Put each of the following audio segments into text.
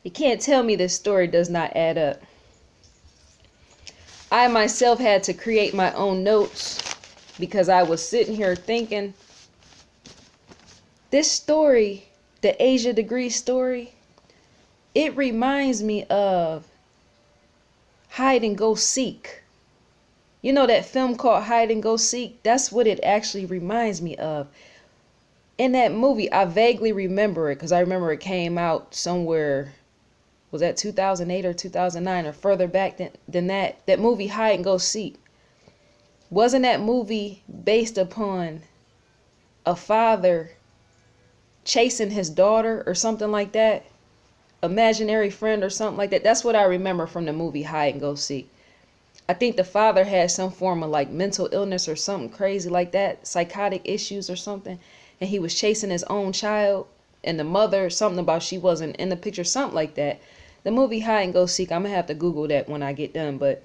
You can't tell me this story does not add up. I myself had to create my own notes because I was sitting here thinking, this story, the Asia degree story, it reminds me of Hide and Go Seek. You know that film called Hide and Go Seek? That's what it actually reminds me of. In that movie, I vaguely remember it because I remember it came out somewhere, was that 2008 or 2009 or further back than that? That movie Hide and Go Seek. Wasn't that movie based upon a father chasing his daughter or something like that? Imaginary friend or something like that. That's what I remember from the movie Hide and Go Seek. I think the father had some form of like mental illness or something crazy like that, psychotic issues or something, and he was chasing his own child, and the mother, something about she wasn't in the picture, something like that. The movie Hide and Go Seek, I'm gonna have to Google that when I get done, but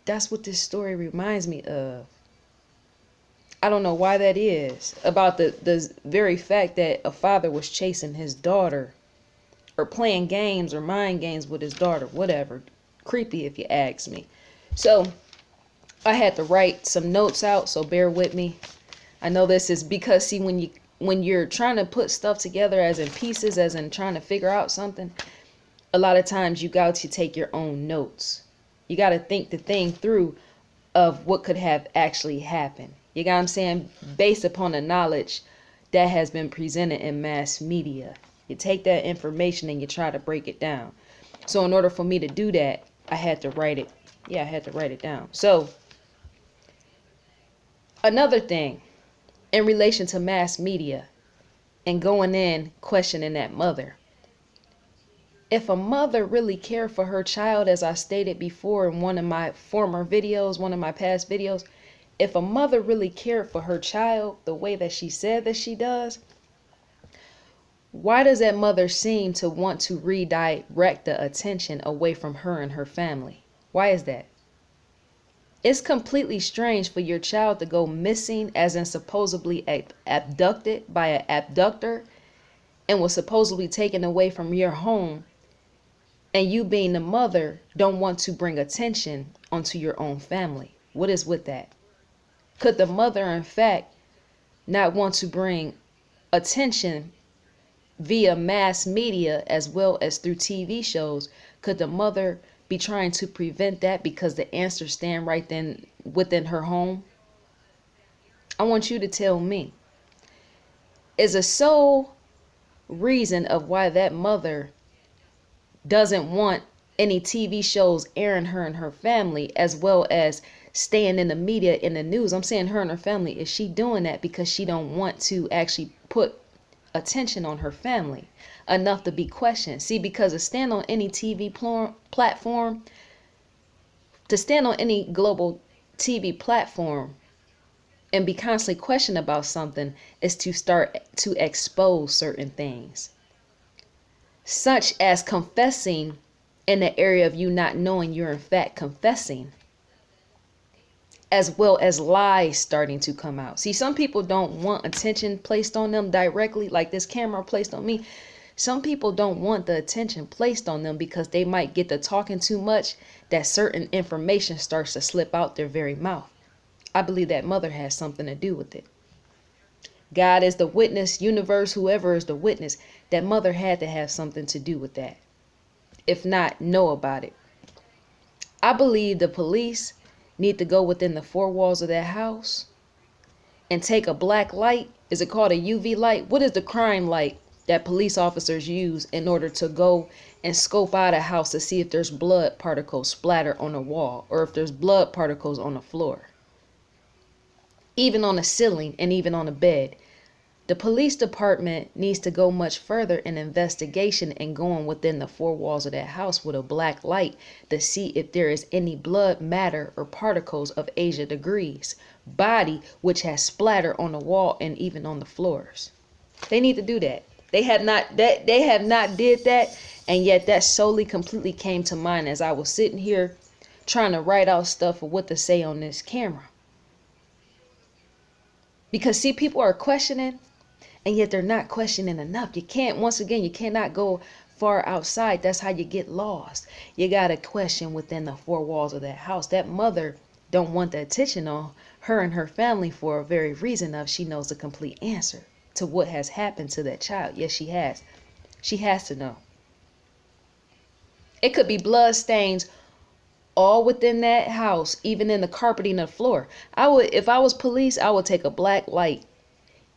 that's what this story reminds me of. I don't know why that is, about the very fact that a father was chasing his daughter or playing games or mind games with his daughter, whatever. Creepy if you ask me. So I had to write some notes out, so bear with me. I know this is because, see, when you're trying to put stuff together as in pieces, as in trying to figure out something, a lot of times you got to take your own notes. You got to think the thing through of what could have actually happened. You got what I'm saying? Based upon the knowledge that has been presented in mass media. You take that information and you try to break it down. So in order for me to do that, I had to write it. Yeah, I had to write it down. So another thing in relation to mass media and going in questioning that mother. If a mother really cared for her child, as I stated before in one of my former videos, one of my past videos, if a mother really cared for her child the way that she said that she does, why does that mother seem to want to redirect the attention away from her and her family? Why is that? It's completely strange for your child to go missing, as in supposedly abducted by an abductor, and was supposedly taken away from your home, and you being the mother don't want to bring attention onto your own family. What is with that? Could the mother, in fact, not want to bring attention via mass media as well as through TV shows? Could the mother be trying to prevent that because the answers stand right then within her home? I want you to tell me. Is a sole reason of why that mother doesn't want any TV shows airing her and her family, as well as staying in the media, in the news? I'm saying her and her family. Is she doing that because she don't want to actually put attention on her family enough to be questioned? See, because to stand on any TV platform, to stand on any global TV platform and be constantly questioned about something is to start to expose certain things, such as confessing in the area of you not knowing you're in fact confessing, as well as lies starting to come out. See, some people don't want attention placed on them directly, like this camera placed on me. Some people don't want the attention placed on them because they might get to talking too much that certain information starts to slip out their very mouth. I believe that mother has something to do with it. God is the witness, universe, whoever is the witness, that mother had to have something to do with that. If not, know about it. I believe the police need to go within the four walls of that house and take a black light. Is it called a UV light? What is the crime light that police officers use in order to go and scope out a house to see if there's blood particles splatter on the wall, or if there's blood particles on the floor, even on the ceiling and even on the bed? The police department needs to go much further in investigation and going within the four walls of that house with a black light to see if there is any blood matter or particles of Asia degrees body which has splattered on the wall and even on the floors. They need to do that. They have not did that, and yet that solely completely came to mind as I was sitting here trying to write out stuff of what to say on this camera. Because see, people are questioning, and yet they're not questioning enough. You can't, once again, you cannot go far outside, that's how you get lost. You got to question within the four walls of that house. That mother don't want the attention on her and her family for a very reason of she knows the complete answer to what has happened to that child. Yes, she has. She has to know. It could be blood stains all within that house, even in the carpeting of the floor. If I was police, I would take a black light,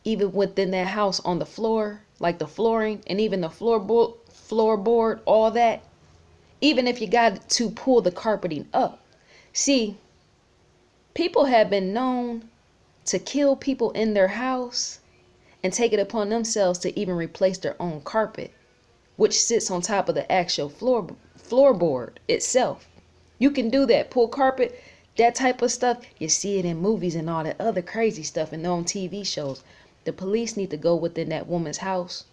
even within that house on the floor, like the flooring and even the floorboard, all that. Even if you got to pull the carpeting up. See, people have been known to kill people in their house and take it upon themselves to even replace their own carpet, which sits on top of the actual floorboard itself. You can do that, pull carpet, that type of stuff. You see it in movies and all that other crazy stuff and on TV shows. The police need to go within that woman's house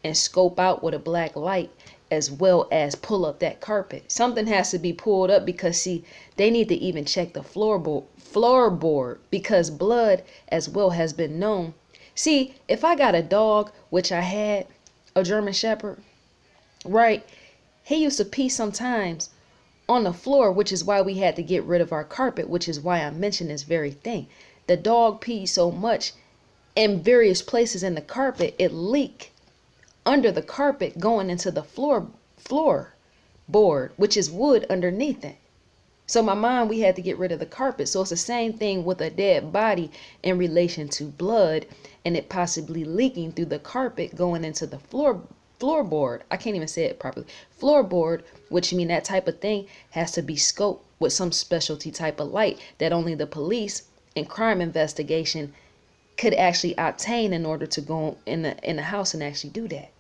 and scope out with a black light, as well as pull up that carpet. Something has to be pulled up because, see, they need to even check the floorboard because blood as well has been known. See, if I got a dog, which I had, a German Shepherd, right? He used to pee sometimes on the floor, which is why we had to get rid of our carpet, which is why I mentioned this very thing. The dog peed so much in various places in the carpet, it leaked under the carpet going into the floorboard, which is wood underneath it. So my mom, we had to get rid of the carpet. So it's the same thing with a dead body in relation to blood and it possibly leaking through the carpet going into the floorboard. I can't even say it properly. Floorboard, which mean that type of thing has to be scoped with some specialty type of light that only the police and crime investigation could actually obtain in order to go in the house and actually do that.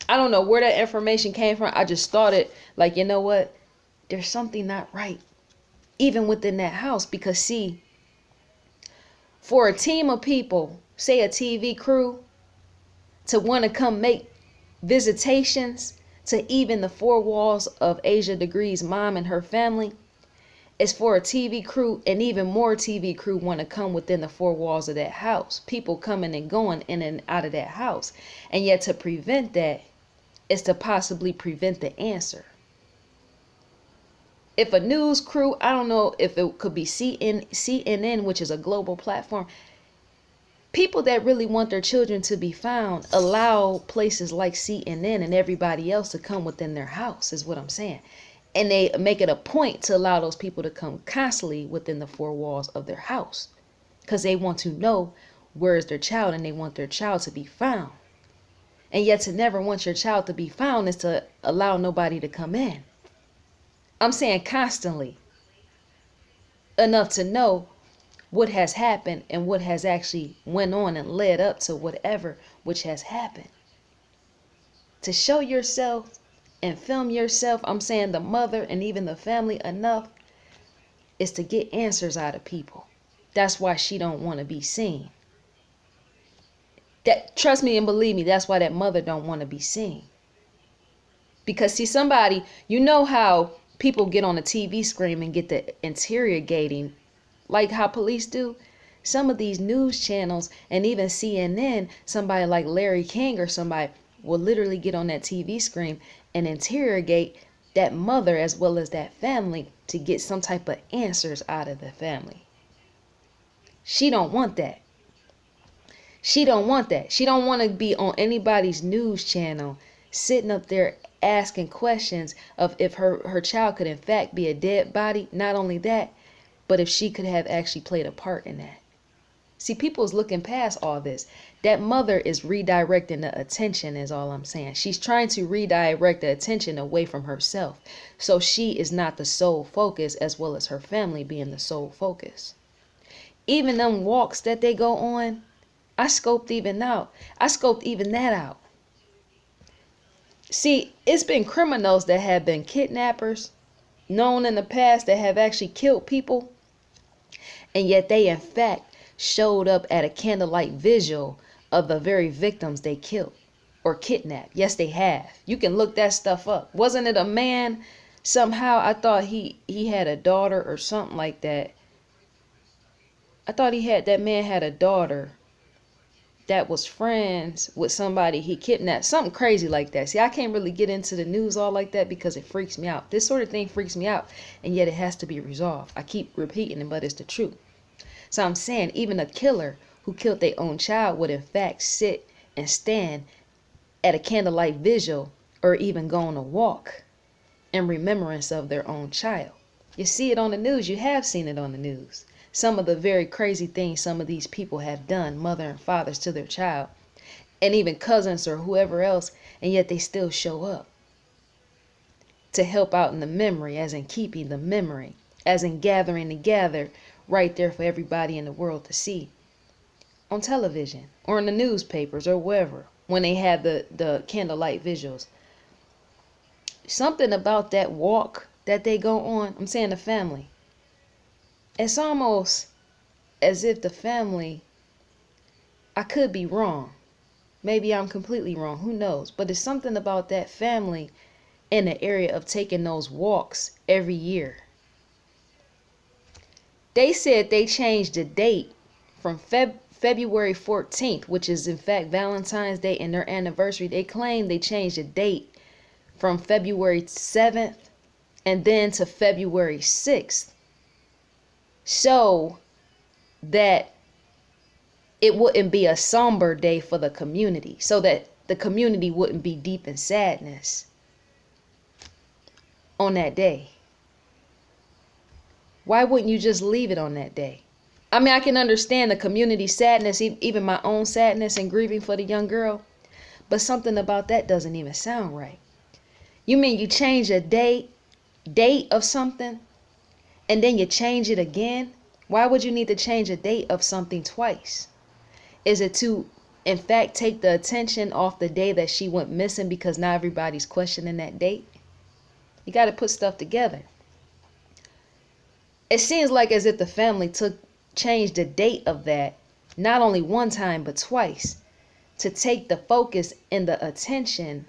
I don't know where that information came from. I just thought it like, you know what? There's something not right even within that house because, see, for a team of people, say a TV crew, to want to come make visitations to even the four walls of Asia Degree's mom and her family, is for a TV crew and even more TV crew want to come within the four walls of that house. People coming and going in and out of that house. And yet to prevent that is to possibly prevent the answer. If a news crew, I don't know if it could be CNN, which is a global platform, people that really want their children to be found allow places like CNN and everybody else to come within their house, is what I'm saying. And they make it a point to allow those people to come constantly within the four walls of their house because they want to know where is their child and they want their child to be found. And yet to never want your child to be found is to allow nobody to come in. I'm saying constantly enough to know what has happened and what has actually went on and led up to whatever which has happened. To show yourself and film yourself, I'm saying the mother and even the family enough, is to get answers out of people. That's why she don't want to be seen. That, trust me and believe me, that's why that mother don't want to be seen. Because see, somebody, you know how people get on the TV screen and get the interrogating, like how police do? Some of these news channels and even CNN, somebody like Larry King or somebody will literally get on that TV screen and interrogate that mother as well as that family to get some type of answers out of the family. She don't want that. She don't want that. She don't want to be on anybody's news channel sitting up there asking questions of if her child could in fact be a dead body. Not only that, but if she could have actually played a part in that. See, people's looking past all this. That mother is redirecting the attention is all I'm saying. She's trying to redirect the attention away from herself. So she is not the sole focus as well as her family being the sole focus. Even them walks that they go on, I scoped even that out. See, it's been criminals that have been kidnappers, known in the past that have actually killed people. And yet they in fact showed up at a candlelight vigil of the very victims they killed or kidnapped. Yes, they have. You can look that stuff up. Wasn't it a man? Somehow I thought he had a daughter or something like that. I thought that man had a daughter. that was friends with somebody he kidnapped, something crazy like that. See, I can't really get into the news all like that because it freaks me out. This sort of thing freaks me out, and yet it has to be resolved. I keep repeating it, but it's the truth. So I'm saying even a killer who killed their own child would in fact sit and stand at a candlelight vigil or even go on a walk in remembrance of their own child. You see it on the news. You have seen it on the news. Some of the very crazy things some of these people have done, mother and fathers to their child, and even cousins or whoever else, and yet they still show up to help out in the memory, as in keeping the memory, as in gathering together right there for everybody in the world to see on television or in the newspapers or wherever when they have the candlelight visuals. Something about that walk that they go on, I'm saying the family, it's almost as if the family, I could be wrong. Maybe I'm completely wrong. Who knows? But it's something about that family in the area of taking those walks every year. They said they changed the date from February 14th, which is in fact Valentine's Day and their anniversary. They claim they changed the date from February 7th and then to February 6th. So that it wouldn't be a somber day for the community, so that the community wouldn't be deep in sadness on that day. Why wouldn't you just leave it on that day? I mean, I can understand the community sadness, even my own sadness and grieving for the young girl, but something about that doesn't even sound right. You mean you change a date of something and then you change it again? Why would you need to change a date of something twice? Is it to, in fact, take the attention off the day that she went missing because now everybody's questioning that date? You got to put stuff together. It seems like as if the family changed the date of that, not only one time, but twice, to take the focus and the attention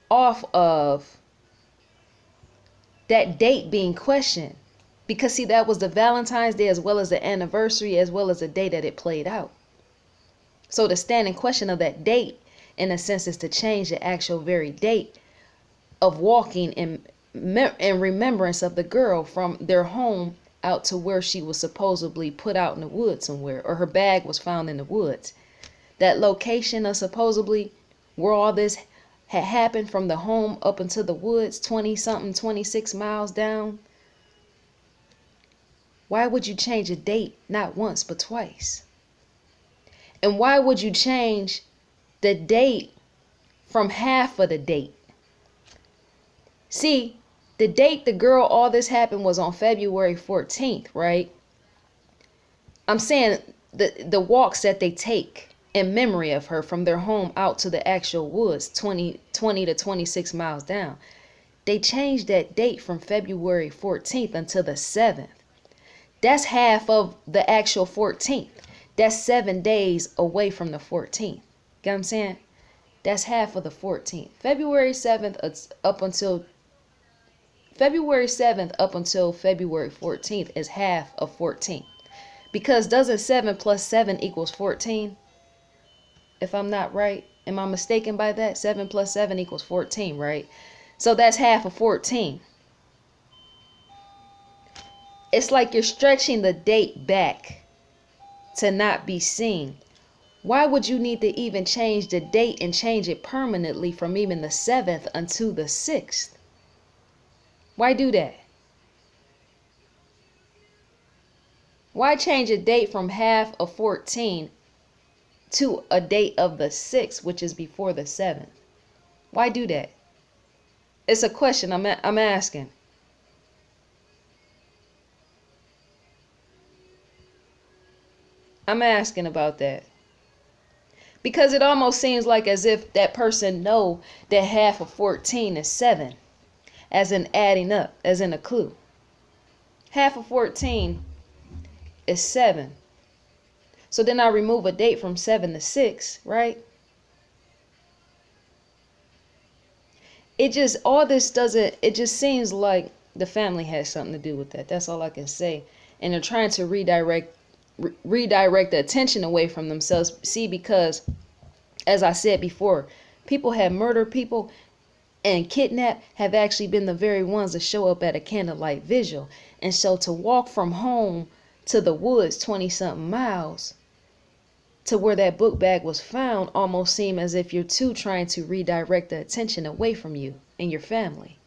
off of that date being questioned. Because see, that was the Valentine's Day as well as the anniversary as well as the day that it played out. So to stand in question of that date, in a sense, is to change the actual very date of walking in remembrance of the girl from their home out to where she was supposedly put out in the woods somewhere, or her bag was found in the woods. That location of supposedly where all this had happened, from the home up into the woods, 26 miles down. Why would you change a date not once but twice? And why would you change the date from half of the date? See, the date the girl all this happened was on February 14th, right? I'm saying the walks that they take in memory of her from their home out to the actual woods, 20 to 26 miles down. They changed that date from February 14th until the 7th. That's half of the actual 14th. That's 7 days away from the 14th. Get what I'm saying? That's half of the 14th. February 7th up until February 14th is half of 14. Because doesn't 7 plus 7 equals 14? If I'm not right, am I mistaken by that? 7 plus 7 equals 14, right? So that's half of 14. It's like you're stretching the date back to not be seen. Why would you need to even change the date and change it permanently from even the 7th until the 6th? Why do that? Why change a date from half of 14 to a date of the 6th, which is before the 7th? Why do that? It's a question I'm asking. I'm asking about that. Because it almost seems like as if that person know that half of 14 is 7. As in adding up, as in a clue. Half of 14 is 7. So then I remove a date from 7 to 6, right? It just seems like the family has something to do with that. That's all I can say. And they're trying to redirect redirect the attention away from themselves. See, because as I said before, people have murdered people and kidnapped have actually been the very ones that show up at a candlelight vigil. And so to walk from home to the woods 20 something miles to where that book bag was found almost seem as if you're too trying to redirect the attention away from you and your family.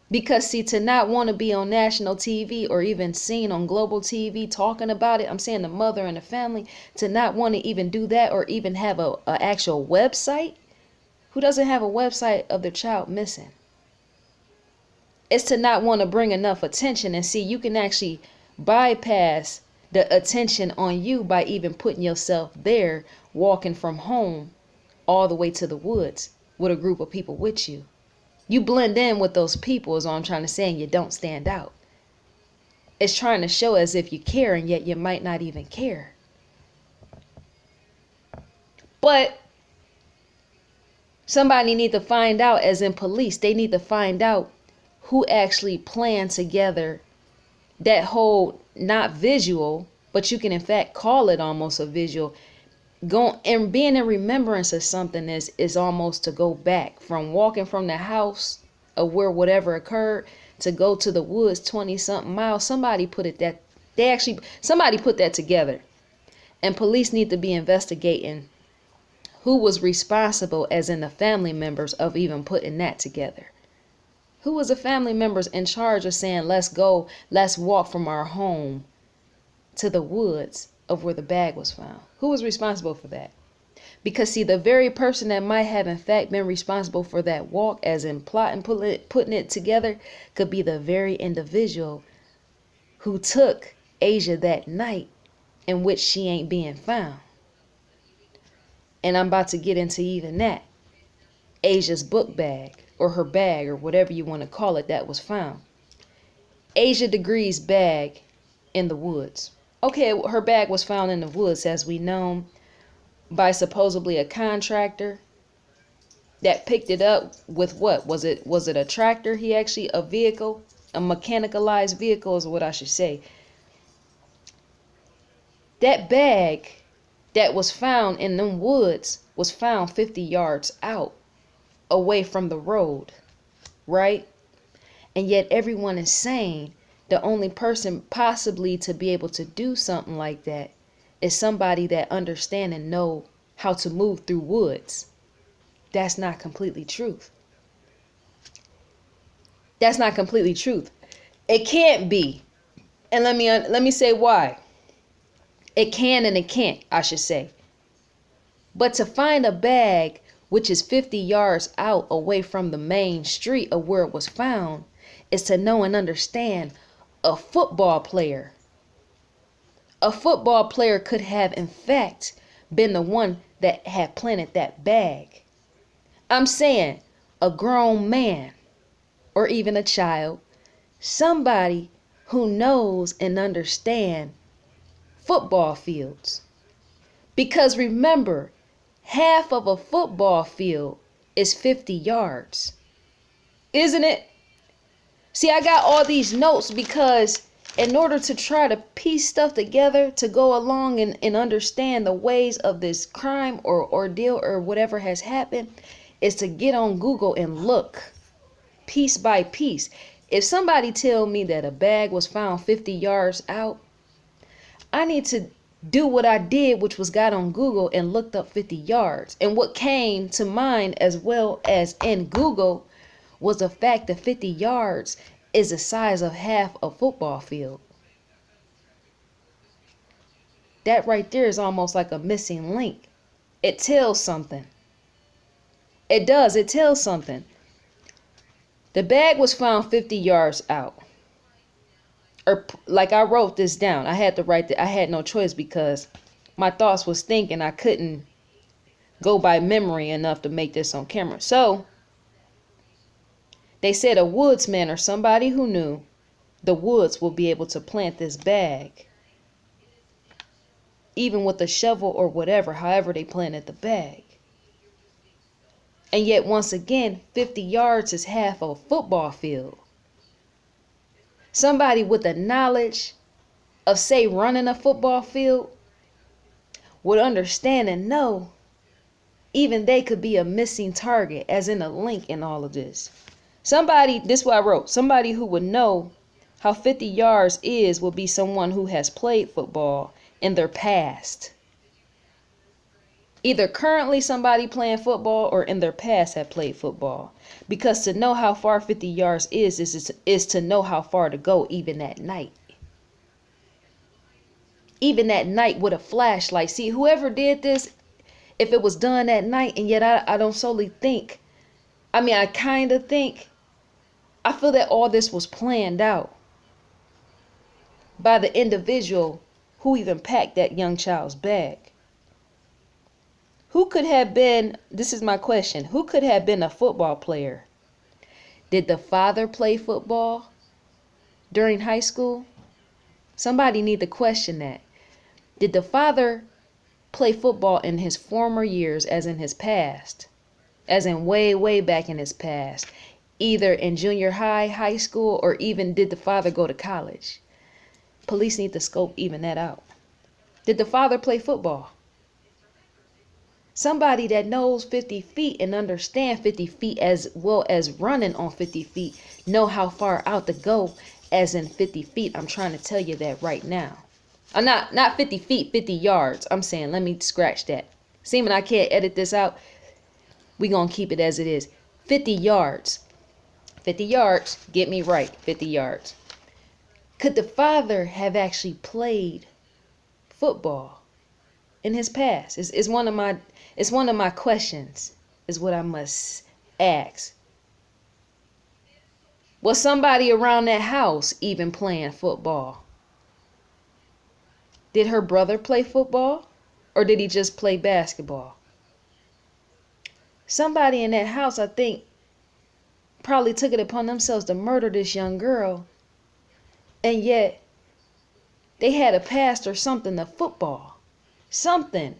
Because see, to not want to be on national TV or even seen on global TV talking about it, I'm saying the mother and the family, to not want to even do that or even have a actual website. Who doesn't have a website of their child missing? It's to not want to bring enough attention. And see, you can actually bypass the attention on you by even putting yourself there, walking from home all the way to the woods with a group of people with you. You blend in with those people is all I'm trying to say, and you don't stand out. It's trying to show as if you care, and yet you might not even care. But somebody need to find out, as in police, they need to find out who actually planned together that whole, not visual, but you can in fact call it almost a visual. Going and being in remembrance of something is almost to go back from walking from the house of where whatever occurred to go to the woods 20 something miles. Somebody put that together, and police need to be investigating who was responsible, as in the family members, of even putting that together. Who was the family members in charge of saying, let's walk from our home to the woods of where the bag was found? Who was responsible for that? Because see, the very person that might have in fact been responsible for that walk, as in plotting, putting it together, could be the very individual who took Asia that night in which she ain't being found. And I'm about to get into even that. Asia's book bag, or her bag, or whatever you want to call it, that was found. Asia Degree's bag in the woods. Okay, her bag was found in the woods, as we know, by supposedly a contractor that picked it up with what? Was it a tractor? A vehicle, a mechanicalized vehicle is what I should say. That bag that was found in them woods was found 50 yards out, away from the road, right? And yet everyone is saying the only person possibly to be able to do something like that is somebody that understand and know how to move through woods. That's not completely truth. That's not completely truth. It can't be. And let me say why. It can and it can't, I should say. But to find a bag which is 50 yards out away from the main street of where it was found is to know and understand a football player. A football player could have in fact been the one that had planted that bag. I'm saying a grown man or even a child, somebody who knows and understands football fields. Because remember, half of a football field is 50 yards. Isn't it? See, I got all these notes because in order to try to piece stuff together to go along and understand the ways of this crime or ordeal or whatever has happened is to get on Google and look piece by piece. If somebody tell me that a bag was found 50 yards out, I need to do what I did, which was got on Google and looked up 50 yards. And what came to mind as well as in Google was the fact that 50 yards is the size of half a football field. That right there is almost like a missing link. It tells something. It does. It tells something. The bag was found 50 yards out. Or like I wrote this down. I had to write that. I had no choice because my thoughts was thinking. I couldn't go by memory enough to make this on camera. So they said a woodsman or somebody who knew the woods will be able to plant this bag, even with a shovel or whatever, however they planted the bag. And yet once again, 50 yards is half a football field. Somebody with the knowledge of, say, running a football field would understand and know even they could be a missing target, as in a link in all of this. Somebody, this is what I wrote, somebody who would know how 50 yards is will be someone who has played football in their past. Either currently somebody playing football or in their past have played football. Because to know how far 50 yards is to know how far to go even at night. Even at night with a flashlight. See, whoever did this, if it was done at night, and yet I don't solely think, I kind of think, I feel that all this was planned out by the individual who even packed that young child's bag. Who could have been, this is my question, who could have been a football player? Did the father play football during high school? Somebody need to question that. Did the father play football in his former years, as in his past, as in way, way back in his past, either in junior high, high school, or even did the father go to college? Police need to scope even that out. Did the father play football? Somebody that knows 50 feet and understand 50 feet as well as running on 50 feet, know how far out to go, as in 50 feet. I'm trying to tell you that right now. I'm not 50 feet, 50 yards. I'm saying, let me scratch that. Seeming I can't edit this out, we gonna keep it as it is. 50 yards. 50 yards, get me right, 50 yards. Could the father have actually played football in his past? It's one of my questions, is what I must ask. Was somebody around that house even playing football? Did her brother play football, or did he just play basketball? Somebody in that house, I think, probably took it upon themselves to murder this young girl, and yet they had a past or something to football. Something.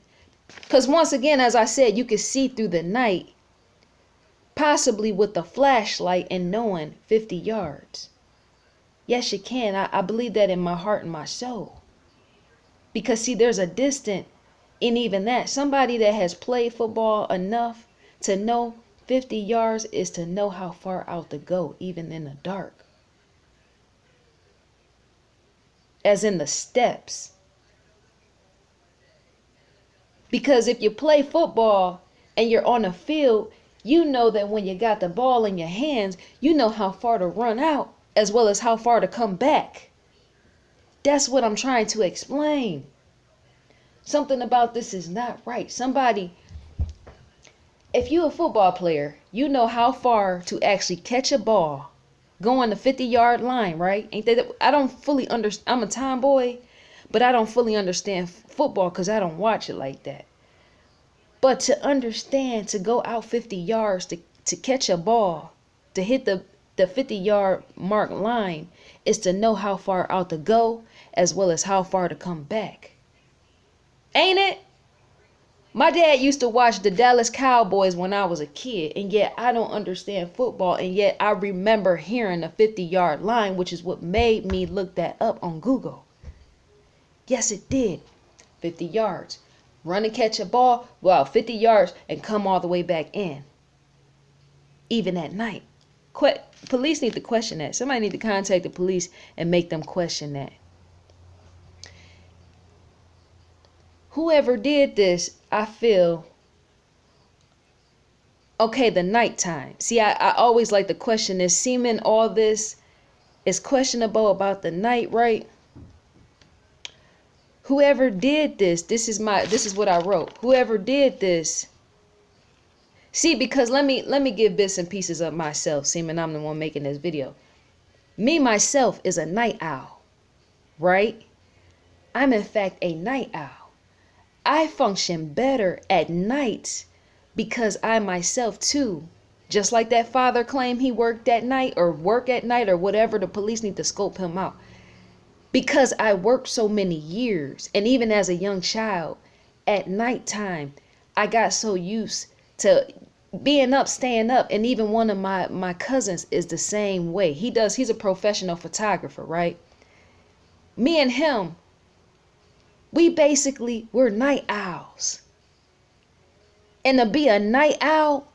Because once again, as I said, you could see through the night, possibly with a flashlight and knowing 50 yards. Yes, you can. I believe that in my heart and my soul. Because see, there's a distance in even that. Somebody that has played football enough to know 50 yards is to know how far out to go, even in the dark. As in the steps. Because if you play football and you're on the field, you know that when you got the ball in your hands, you know how far to run out as well as how far to come back. That's what I'm trying to explain. Something about this is not right. Somebody, if you're a football player, you know how far to actually catch a ball, go on the 50-yard line, right? Ain't that? I don't fully understand. I'm a tomboy, but I don't fully understand football because I don't watch it like that. But to understand, to go out 50 yards to catch a ball, to hit the 50-yard mark line, is to know how far out to go as well as how far to come back. Ain't it? My dad used to watch the Dallas Cowboys when I was a kid, and yet I don't understand football, and yet I remember hearing a 50-yard line, which is what made me look that up on Google. Yes, it did. 50 yards. Run and catch a ball, go out 50 yards and come all the way back in. Even at night. Police need to question that. Somebody need to contact the police and make them question that. Whoever did this, I feel, okay, the nighttime. See, I always like to question this. Seeming all this is questionable about the night, right? Whoever did this, this is what I wrote. Whoever did this. See, because let me give bits and pieces of myself, seeming I'm the one making this video. Me, myself, is a night owl, right? I'm in fact a night owl. I function better at night because I myself too, just like that father claimed he worked at night or work at night or whatever, the police need to scope him out. Because I worked so many years, and even as a young child, at nighttime, I got so used to being up, staying up, and even one of my cousins is the same way. He's a professional photographer, right? me and him, we're night owls. And to be a night owl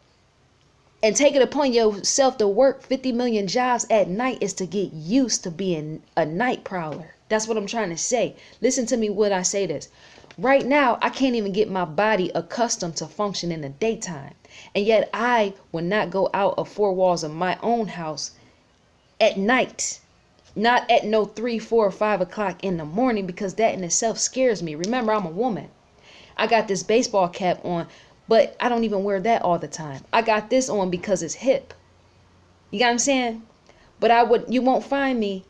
and take it upon yourself to work 50 million jobs at night is to get used to being a night prowler. That's what I'm trying to say. Listen to me when I say this. Right now, I can't even get my body accustomed to function in the daytime. And yet I would not go out of four walls of my own house at night. Not at no 3, 4, or 5 o'clock in the morning, because that in itself scares me. Remember, I'm a woman. I got this baseball cap on, but I don't even wear that all the time. I got this on because it's hip. You got what I'm saying? But you won't find me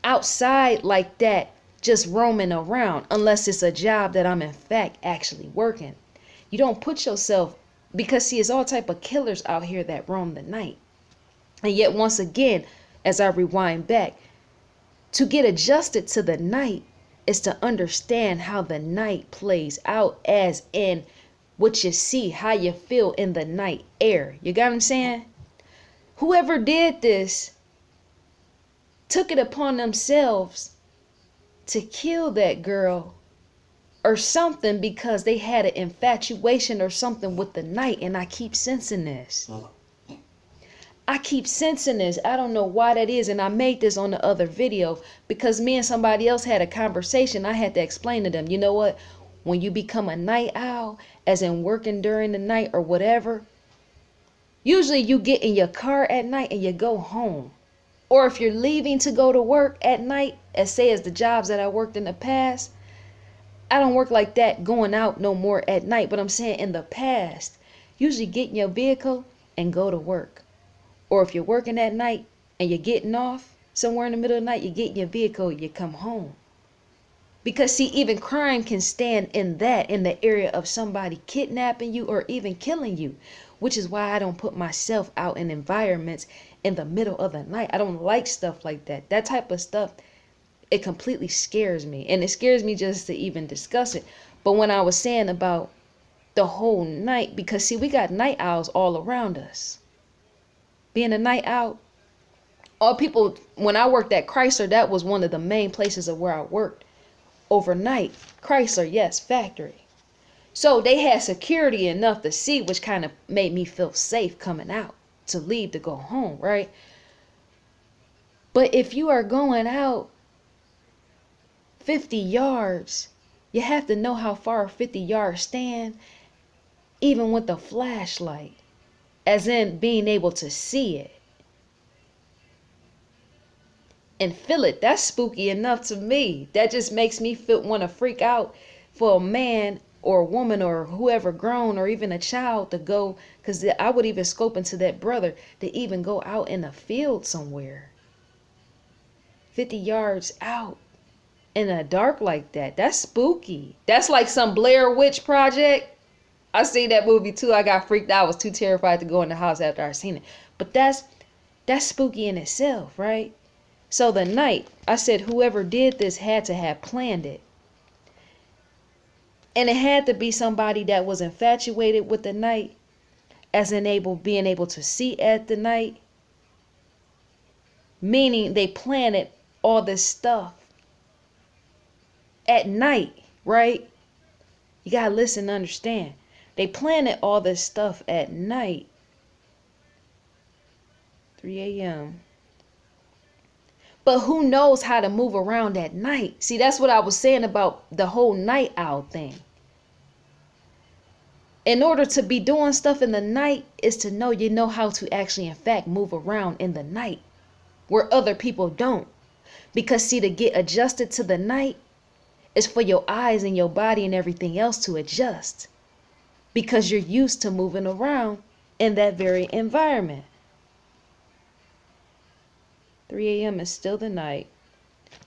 outside like that, just roaming around, unless it's a job that I'm in fact actually working. You don't put yourself, because see, it's all type of killers out here that roam the night. And yet once again, as I rewind back, to get adjusted to the night is to understand how the night plays out, as in what you see, how you feel in the night air. You got what I'm saying? Whoever did this took it upon themselves to kill that girl or something, because they had an infatuation or something with the night. And I keep sensing this. I keep sensing this. I don't know why that is. And I made this on the other video because me and somebody else had a conversation. I had to explain to them, you know what? When you become a night owl, as in working during the night or whatever, usually you get in your car at night and you go home. Or if you're leaving to go to work at night, as the jobs that I worked in the past, I don't work like that going out no more at night. But I'm saying in the past, usually get in your vehicle and go to work. Or if you're working at night and you're getting off somewhere in the middle of the night, you get in your vehicle, you come home. Because see, even crime can stand in the area of somebody kidnapping you or even killing you, which is why I don't put myself out in environments in the middle of the night. I don't like stuff like that. That type of stuff, it completely scares me. And it scares me just to even discuss it. But when I was saying about the whole night, because see, we got night owls all around us. Being a night owl, all people, when I worked at Chrysler, that was one of the main places of where I worked overnight. Chrysler, yes, factory. So they had security enough to see, which kind of made me feel safe coming out to leave to go home, right? But if you are going out 50 yards, you have to know how far 50 yards stand, even with the flashlight. As in being able to see it and feel it. That's spooky enough to me. That just makes me want to freak out for a man or a woman or whoever grown or even a child to go. Because I would even scope into that brother to even go out in a field somewhere 50 yards out in the dark like that. That's spooky. That's like some Blair Witch Project. I seen that movie too. I got freaked out. I was too terrified to go in the house after I seen it. But that's spooky in itself, right? So the night, I said whoever did this had to have planned it. And it had to be somebody that was infatuated with the night, as in being able to see at the night. Meaning they planted all this stuff at night, right? You gotta listen and understand. They planted all this stuff at night. 3 a.m. But who knows how to move around at night? See, that's what I was saying about the whole night owl thing. In order to be doing stuff in the night is to know you know how to actually, in fact, move around in the night where other people don't. Because see, to get adjusted to the night is for your eyes and your body and everything else to adjust. Because you're used to moving around in that very environment. 3 a.m. is still the night.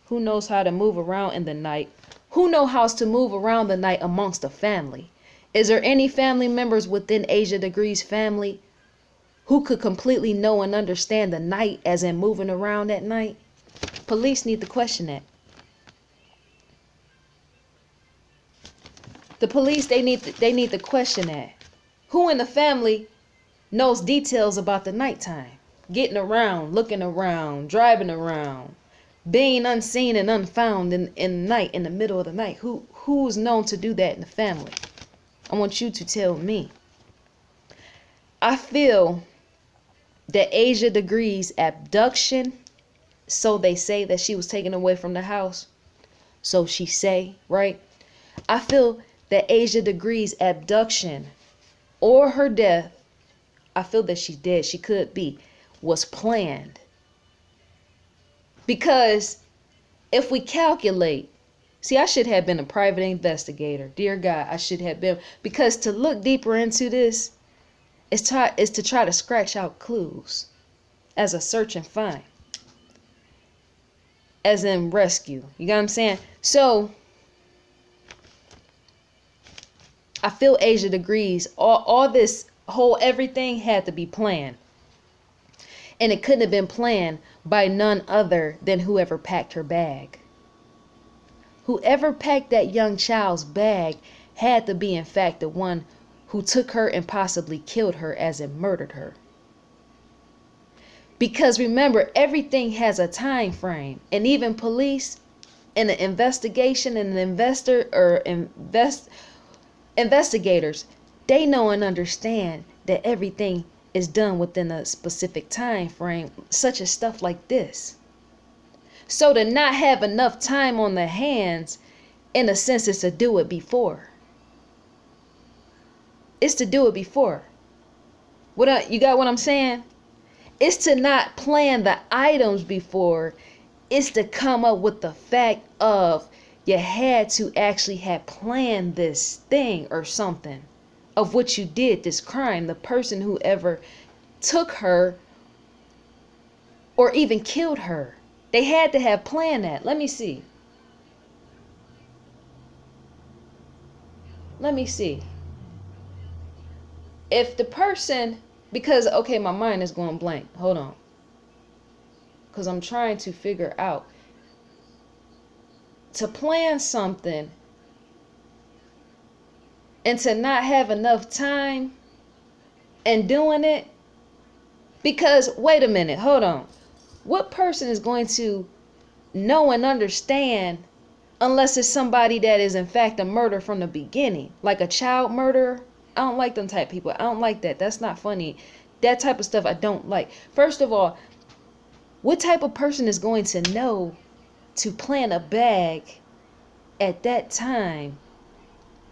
Who knows how to move around in the night? Who knows how to move around the night amongst a family? Is there any family members within Asia Degrees family who could completely know and understand the night, as in moving around at night? Police need to question that. The police, they need to question that. Who in the family knows details about the nighttime? Getting around, looking around, driving around, being unseen and unfound in the night, in the middle of the night. Who's known to do that in the family? I want you to tell me. I feel that Asia Degree's abduction, so they say that she was taken away from the house. So she say, right? I feel that Asia Degree's abduction or her death, I feel that she's dead, she could be, was planned. Because if we calculate, see, I should have been a private investigator. Dear God, I should have been. Because to look deeper into this is to try to scratch out clues as a search and find. As in rescue. You got what I'm saying? So, I feel Asia Degrees, all this whole everything had to be planned. And it couldn't have been planned by none other than whoever packed her bag. Whoever packed that young child's bag had to be, in fact, the one who took her and possibly killed her, as in murdered her. Because remember, everything has a time frame. And even police in an investigation and investigators, they know and understand that everything is done within a specific time frame, such as stuff like this. So to not have enough time on the hands, in a sense, is to do it before. It's to do it before. You got what I'm saying? It's to not plan the items before. It's to come up with the fact of you had to actually have planned this thing or something of what you did, this crime. The person who ever took her or even killed her, they had to have planned that. Let me see. If the person, because, okay, my mind is going blank. Hold on. Because I'm trying to figure out. To plan something and to not have enough time and doing it. Because, wait a minute, hold on. What person is going to know and understand unless it's somebody that is in fact a murderer from the beginning? Like a child murderer? I don't like them type of people. I don't like that. That's not funny. That type of stuff I don't like. First of all, what type of person is going to know to plan a bag at that time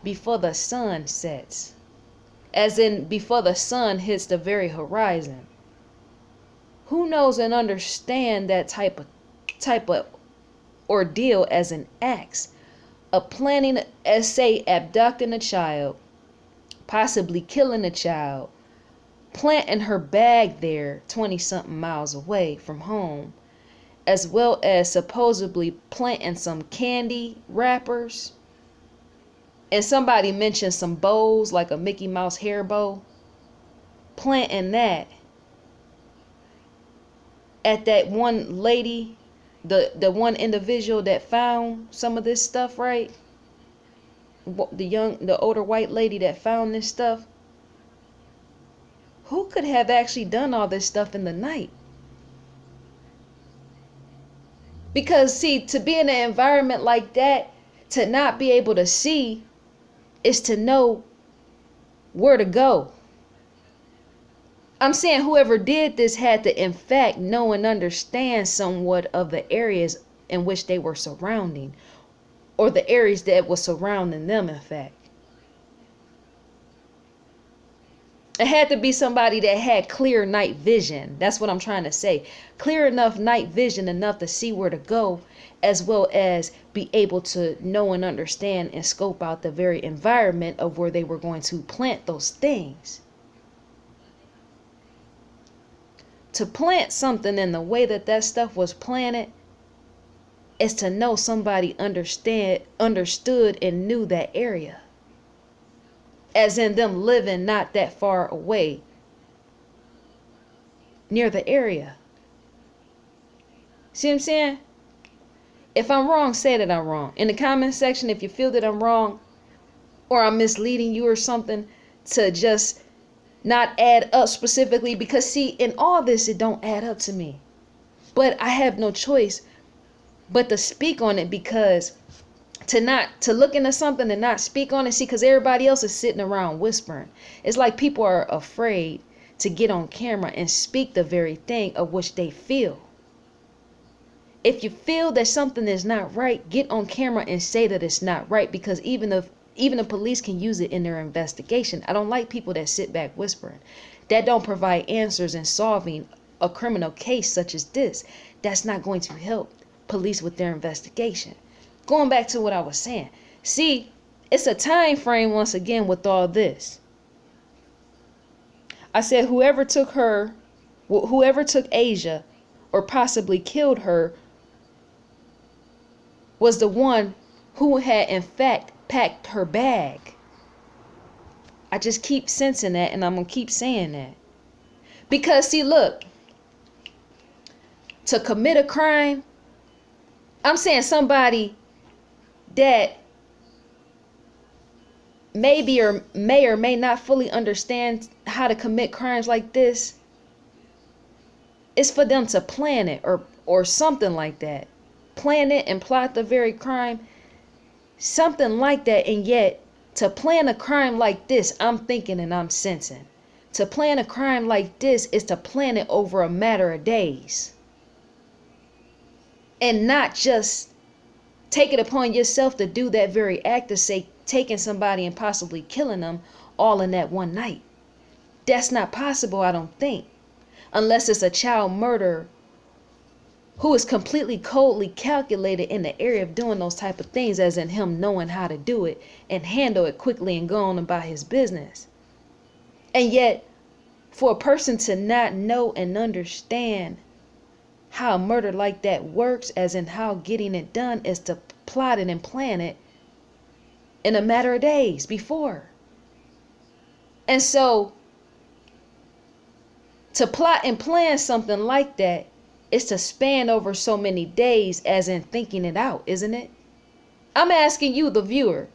before the sun sets? As in before the sun hits the very horizon. Who knows and understand that type of ordeal as an act of planning, as say abducting a child, possibly killing a child, planting her bag there 20-something miles away from home, as well as supposedly planting some candy wrappers. And somebody mentioned some bows, like a Mickey Mouse hair bow. Planting that at that one lady, the one individual that found some of this stuff, right? The older white lady that found this stuff. Who could have actually done all this stuff in the night? Because, see, to be in an environment like that, to not be able to see, is to know where to go. I'm saying whoever did this had to, in fact, know and understand somewhat of the areas in which they were surrounding, or the areas that was surrounding them, in fact. It had to be somebody that had clear night vision. That's what I'm trying to say. Clear enough night vision enough to see where to go, as well as be able to know and understand and scope out the very environment of where they were going to plant those things. To plant something in the way that that stuff was planted is to know somebody understood and knew that area. As in them living not that far away near the area. See what I'm saying? If I'm wrong, say that I'm wrong. In the comment section, if you feel that I'm wrong or I'm misleading you or something, to just not add up specifically, because see, in all this, it don't add up to me. But I have no choice But to speak on it, because to look into something and not speak on it, see, because everybody else is sitting around whispering. It's like people are afraid to get on camera and speak the very thing of which they feel. If you feel that something is not right, get on camera and say that it's not right, because even the police can use it in their investigation. I don't like people that sit back whispering, that don't provide answers in solving a criminal case such as this. That's not going to help police with their investigation. Going back to what I was saying, see, it's a time frame once again with all this. I said whoever took Asia or possibly killed her was the one who had in fact packed her bag. I just keep sensing that, and I'm gonna keep saying that. Because see, look, to commit a crime, I'm saying somebody that maybe or may not fully understand how to commit crimes like this, it's for them to plan it or something like that. Plan it and plot the very crime, something like that. And yet to plan a crime like this, I'm thinking and I'm sensing, to plan a crime like this is to plan it over a matter of days, and not just take it upon yourself to do that very act of, say, taking somebody and possibly killing them all in that one night. That's not possible, I don't think, unless it's a child murderer who is completely coldly calculated in the area of doing those type of things, as in him knowing how to do it and handle it quickly and go on about his business. And yet, for a person to not know and understand how a murder like that works, as in how getting it done is to plot it and plan it in a matter of days before. And so to plot and plan something like that is to span over so many days, as in thinking it out, isn't it? I'm asking you, the viewer,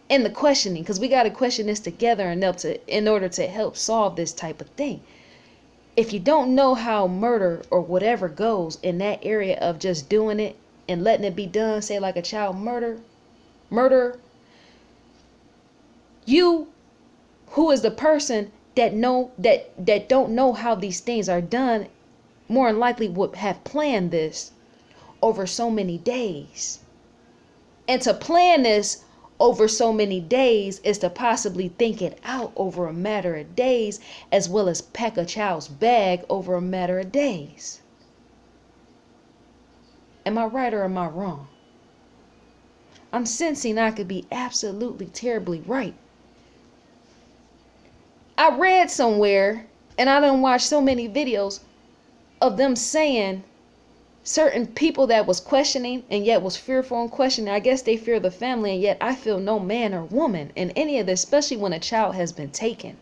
in the questioning, because we got to question this together in order to help solve this type of thing. If you don't know how murder or whatever goes in that area of just doing it and letting it be done, say like a child murderer, you, who is the person that don't know how these things are done, more than likely would have planned this over so many days. And to plan this over so many days is to possibly think it out over a matter of days, as well as pack a child's bag over a matter of days. Am I right or am I wrong? I'm sensing I could be absolutely terribly right. I read somewhere, and I done watched so many videos of them saying certain people that was questioning and yet was fearful and questioning. I guess they fear the family, and yet I feel no man or woman in any of this, especially when a child has been taken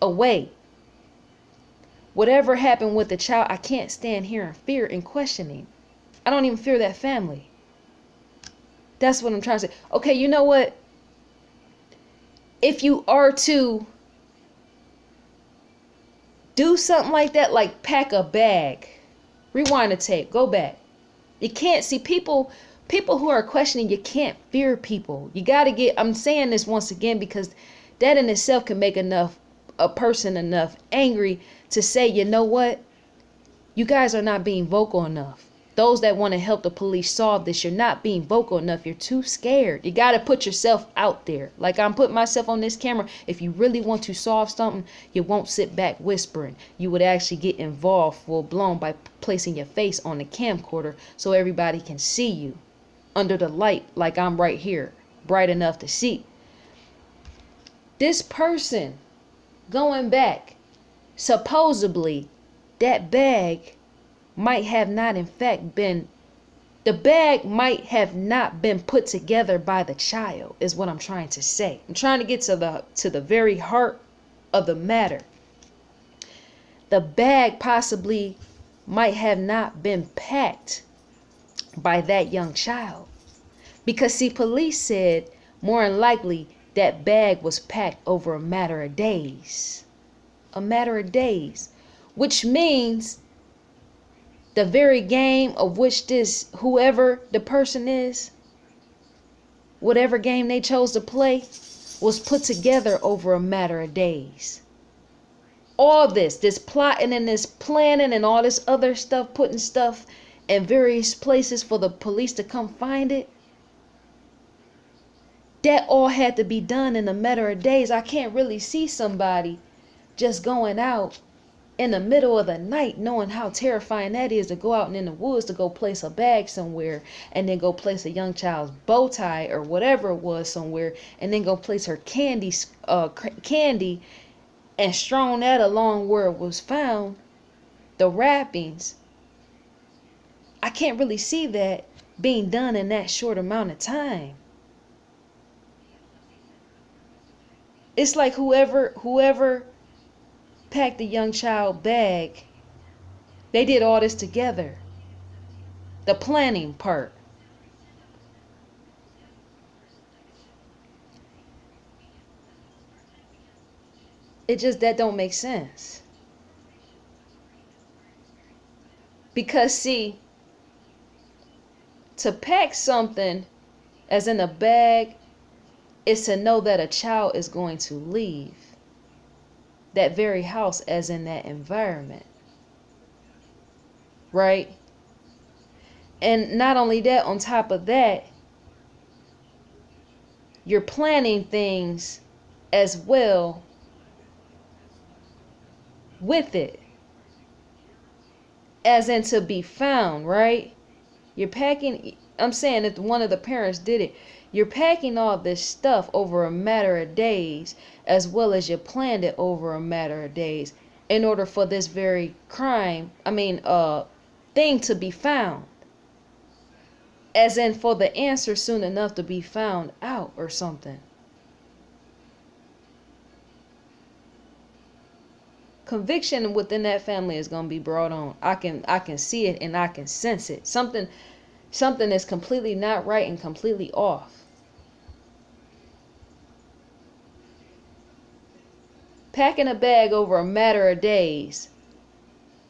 away. Whatever happened with the child, I can't stand here in fear and questioning. I don't even fear that family. That's what I'm trying to say. Okay, you know what? If you are to do something like that, like pack a bag, rewind the tape, go back. You can't see people who are questioning, you can't fear people. You got to get, I'm saying this once again because that in itself can make a person enough angry to say, you know what? You guys are not being vocal enough. Those that want to help the police solve this, you're not being vocal enough. You're too scared. You got to put yourself out there. Like I'm putting myself on this camera. If you really want to solve something, you won't sit back whispering. You would actually get involved full blown by placing your face on the camcorder so everybody can see you under the light, like I'm right here, bright enough to see. This person going back, supposedly that bag might have not in fact been, the bag might have not been put together by the child, is what I'm trying to say. I'm trying to get to the very heart of the matter. The bag possibly might have not been packed by that young child. Because see, police said more than likely that bag was packed over a matter of days. A matter of days. Which means The very game of which this, whoever the person is, whatever game they chose to play, was put together over a matter of days. All this plotting and this planning and all this other stuff, putting stuff in various places for the police to come find it, that all had to be done in a matter of days. I can't really see somebody just going out in the middle of the night, knowing how terrifying that is, to go out in the woods to go place a bag somewhere, and then go place a young child's bow tie or whatever it was somewhere, and then go place her candy and strewn that along where it was found, the wrappings. I can't really see that being done in that short amount of time. It's like whoever packed the young child bag, they did all this together. The planning part. That don't make sense. Because see, to pack something as in a bag is to know that a child is going to leave that very house, as in that environment, right? And not only that, on top of that, you're planning things as well with it, as in to be found, right? You're packing, I'm saying if one of the parents did it, you're packing all this stuff over a matter of days, as well as you planned it over a matter of days in order for this very thing to be found. As in for the answer soon enough to be found out or something. Conviction within that family is going to be brought on. I can see it and I can sense it. Something is completely not right and completely off. Packing a bag over a matter of days,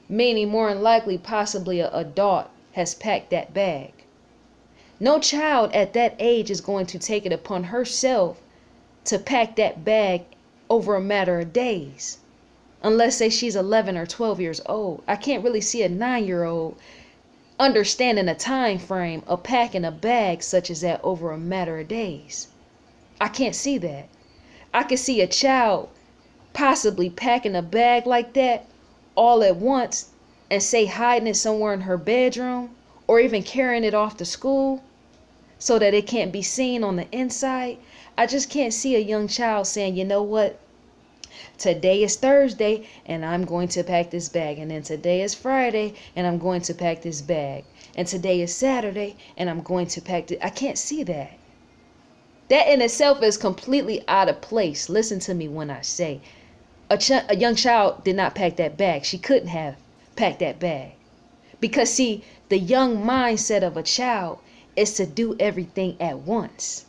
meaning more than likely possibly an adult has packed that bag. No child at that age is going to take it upon herself to pack that bag over a matter of days. Unless say she's 11 or 12 years old. I can't really see a 9-year-old understanding the time frame of packing a bag such as that over a matter of days. I can't see that. I can see a child possibly packing a bag like that all at once and say hiding it somewhere in her bedroom, or even carrying it off to school so that it can't be seen on the inside. I just can't see a young child saying, you know what, today is Thursday and I'm going to pack this bag, and then today is Friday and I'm going to pack this bag, and today is Saturday and I'm going to pack this. I can't see that. That in itself is completely out of place. Listen to me when I say a young child did not pack that bag. She couldn't have packed that bag. Because see, the young mindset of a child is to do everything at once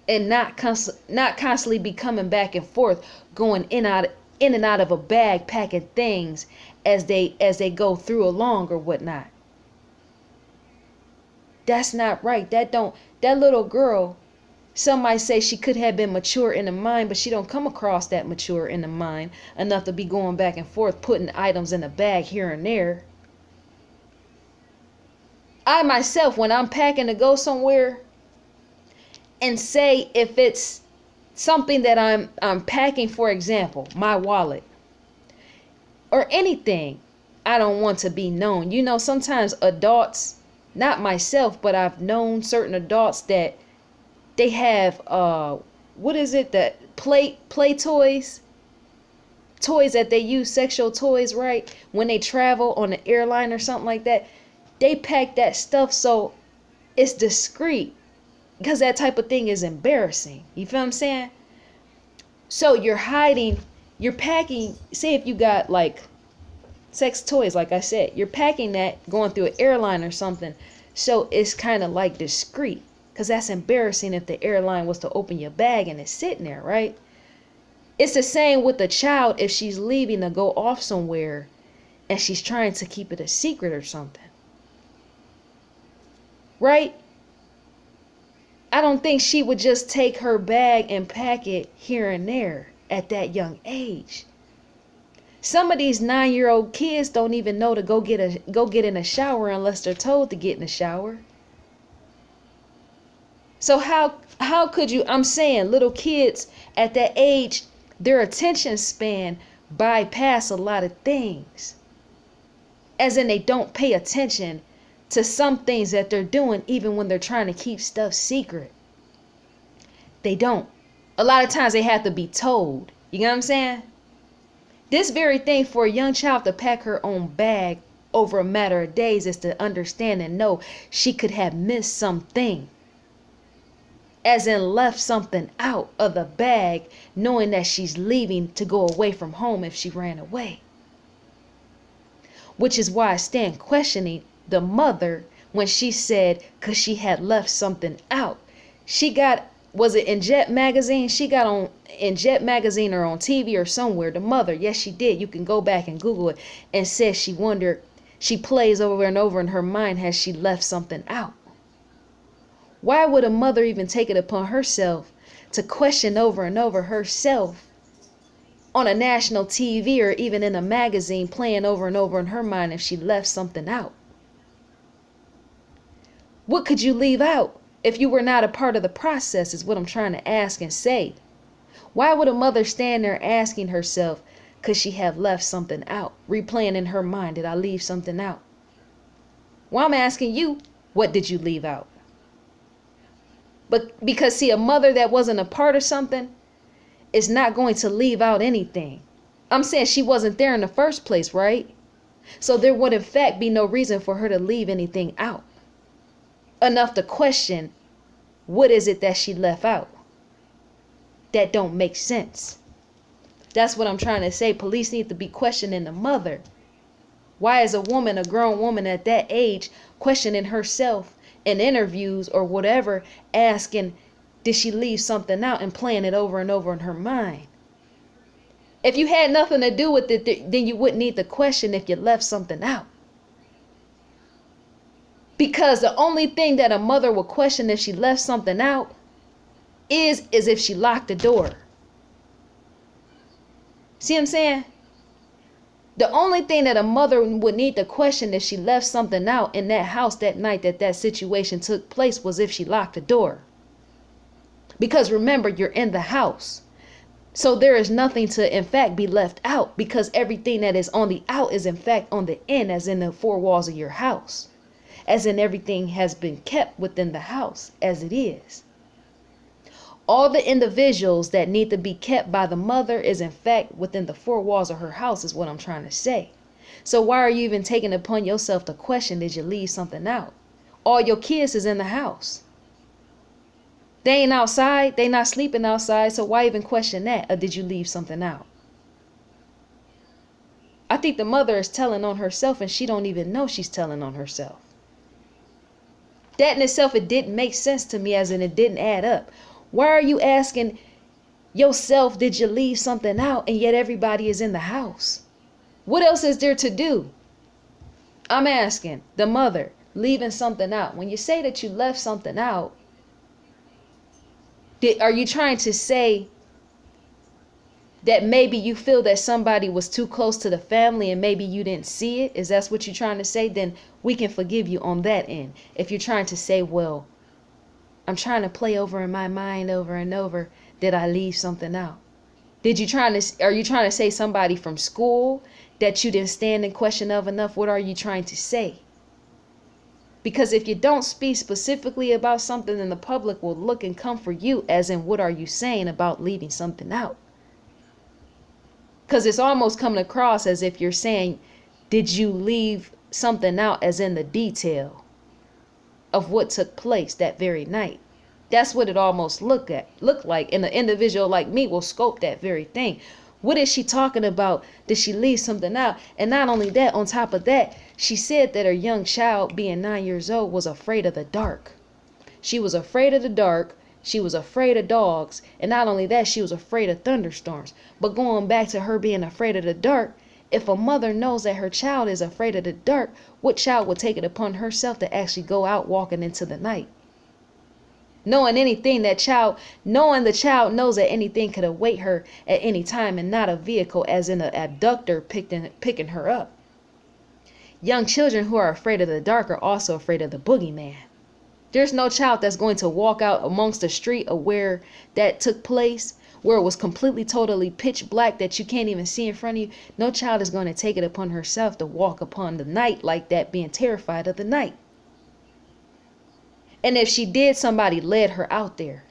and not constantly be coming back and forth, going in and out of a bag, packing things as they go through along or whatnot. That's not right. That little girl, some might say she could have been mature in the mind, but she don't come across that mature in the mind enough to be going back and forth, putting items in a bag here and there. I myself, when I'm packing to go somewhere, and say if it's something that I'm packing, for example, my wallet or anything, I don't want to be known. You know, sometimes adults, not myself, but I've known certain adults that they have play toys that they use, sexual toys, right? When they travel on an airline or something like that, they pack that stuff so it's discreet, because that type of thing is embarrassing. You feel what I'm saying? So you're packing, say if you got like sex toys, like I said, you're packing that going through an airline or something, so it's kind of like discreet. Because that's embarrassing if the airline was to open your bag and it's sitting there, right? It's the same with the child if she's leaving to go off somewhere and she's trying to keep it a secret or something. Right? I don't think she would just take her bag and pack it here and there at that young age. Some of these 9-year-old kids don't even know to go get in a shower unless they're told to get in the shower. So how could you, I'm saying little kids at that age, their attention span bypass a lot of things. As in they don't pay attention to some things that they're doing even when they're trying to keep stuff secret. They don't. A lot of times they have to be told. You know what I'm saying? This very thing for a young child to pack her own bag over a matter of days is to understand and know she could have missed something. As in left something out of the bag, knowing that she's leaving to go away from home if she ran away. Which is why I stand questioning the mother when she said, because she had left something out. She got, was it in Jet Magazine? She got on in Jet Magazine or on TV or somewhere. The mother, yes, she did. You can go back and Google it, and says she wondered, she plays over and over in her mind, has she left something out? Why would a mother even take it upon herself to question over and over herself on a national TV or even in a magazine, playing over and over in her mind if she left something out? What could you leave out if you were not a part of the process, is what I'm trying to ask and say. Why would a mother stand there asking herself, could she have left something out? Replaying in her mind, did I leave something out? Well, I'm asking you, what did you leave out? But because see, a mother that wasn't a part of something is not going to leave out anything. I'm saying she wasn't there in the first place, right? So there would in fact be no reason for her to leave anything out. Enough to question, what is it that she left out? That don't make sense. That's what I'm trying to say. Police need to be questioning the mother. Why is a woman, a grown woman at that age, questioning herself in interviews or whatever, asking, did she leave something out, and playing it over and over in her mind? If you had nothing to do with it, then you wouldn't need to question if you left something out. Because the only thing that a mother would question if she left something out is if she locked the door. See what I'm saying? The only thing that a mother would need to question if she left something out in that house that night that situation took place was if she locked the door. Because remember, you're in the house. So there is nothing to in fact be left out, because everything that is on the out is in fact on the in, as in the four walls of your house. As in everything has been kept within the house as it is. All the individuals that need to be kept by the mother is in fact within the four walls of her house, is what I'm trying to say. So why are you even taking it upon yourself to question, did you leave something out? All your kids is in the house. They ain't outside. They not sleeping outside. So why even question that? Or did you leave something out? I think the mother is telling on herself, and she don't even know she's telling on herself. That in itself, it didn't make sense to me, as in it didn't add up. Why are you asking yourself, did you leave something out, and yet everybody is in the house? What else is there to do? I'm asking the mother, leaving something out. When you say that you left something out, are you trying to say that maybe you feel that somebody was too close to the family and maybe you didn't see it? Is that what you're trying to say? Then we can forgive you on that end. If you're trying to say, well, I'm trying to play over in my mind over and over, did I leave something out? Are you trying to say somebody from school that you didn't stand in question of enough? What are you trying to say? Because if you don't speak specifically about something, then the public will look and come for you, as in, what are you saying about leaving something out? Because it's almost coming across as if you're saying, did you leave something out, as in the detail of what took place that very night? That's what it almost looked like. And an individual like me will scope that very thing. What is she talking about? Did she leave something out? And not only that, on top of that, she said that her young child, being 9 years old, was afraid of the dark. She was afraid of the dark. She was afraid of dogs. And not only that, she was afraid of thunderstorms. But going back to her being afraid of the dark, If a mother knows that her child is afraid of the dark, what child would take it upon herself to actually go out walking into the night? Knowing the child knows that anything could await her at any time and not a vehicle as in an abductor picking her up. Young children who are afraid of the dark are also afraid of the boogeyman. There's no child that's going to walk out amongst the street of where that took place, where it was completely, totally pitch black that you can't even see in front of you. No child is going to take it upon herself to walk upon the night like that, being terrified of the night. And if she did, somebody led her out there.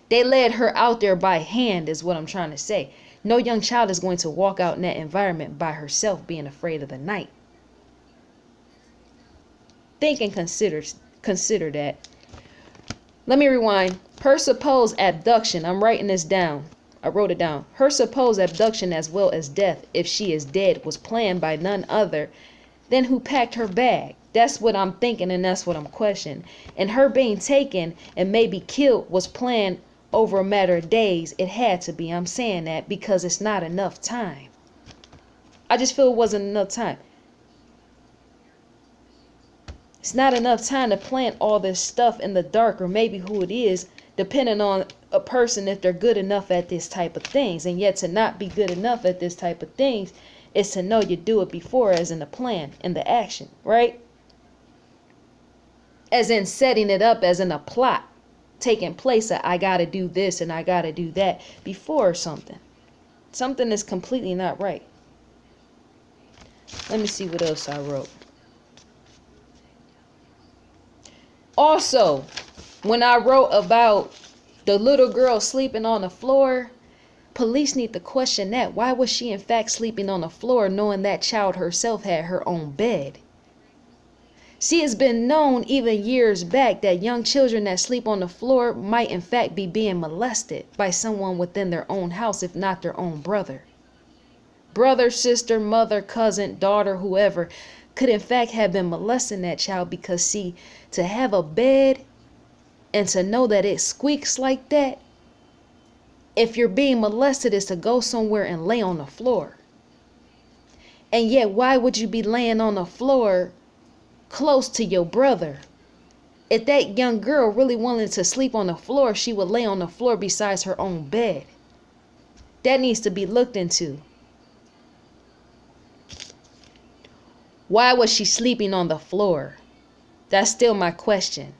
They led her out there by hand is what I'm trying to say. No young child is going to walk out in that environment by herself being afraid of the night. Think and consider that. Let me rewind. Her supposed abduction, I'm writing this down. I wrote it down. Her supposed abduction as well as death, if she is dead, was planned by none other than who packed her bag. That's what I'm thinking, and that's what I'm questioning. And her being taken and maybe killed was planned over a matter of days. It had to be. I'm saying that because it's not enough time. I just feel it wasn't enough time. It's not enough time to plant all this stuff in the dark, or maybe who it is, depending on a person if they're good enough at this type of things. And yet to not be good enough at this type of things is to know you do it before, as in the plan and the action, right? As in setting it up, as in a plot taking place that I got to do this and I got to do that before something. Something is completely not right. Let me see what else I wrote. Also, when I wrote about the little girl sleeping on the floor, police need to question that. Why was she in fact sleeping on the floor knowing that child herself had her own bed? See, it's been known even years back that young children that sleep on the floor might in fact be being molested by someone within their own house, if not their own brother. Brother, sister, mother, cousin, daughter, whoever could in fact have been molesting that child, because see, to have a bed and to know that it squeaks like that, if you're being molested, is to go somewhere and lay on the floor. And yet, why would you be laying on the floor close to your brother? If that young girl really wanted to sleep on the floor, she would lay on the floor besides her own bed. That needs to be looked into. Why was she sleeping on the floor? That's still my question.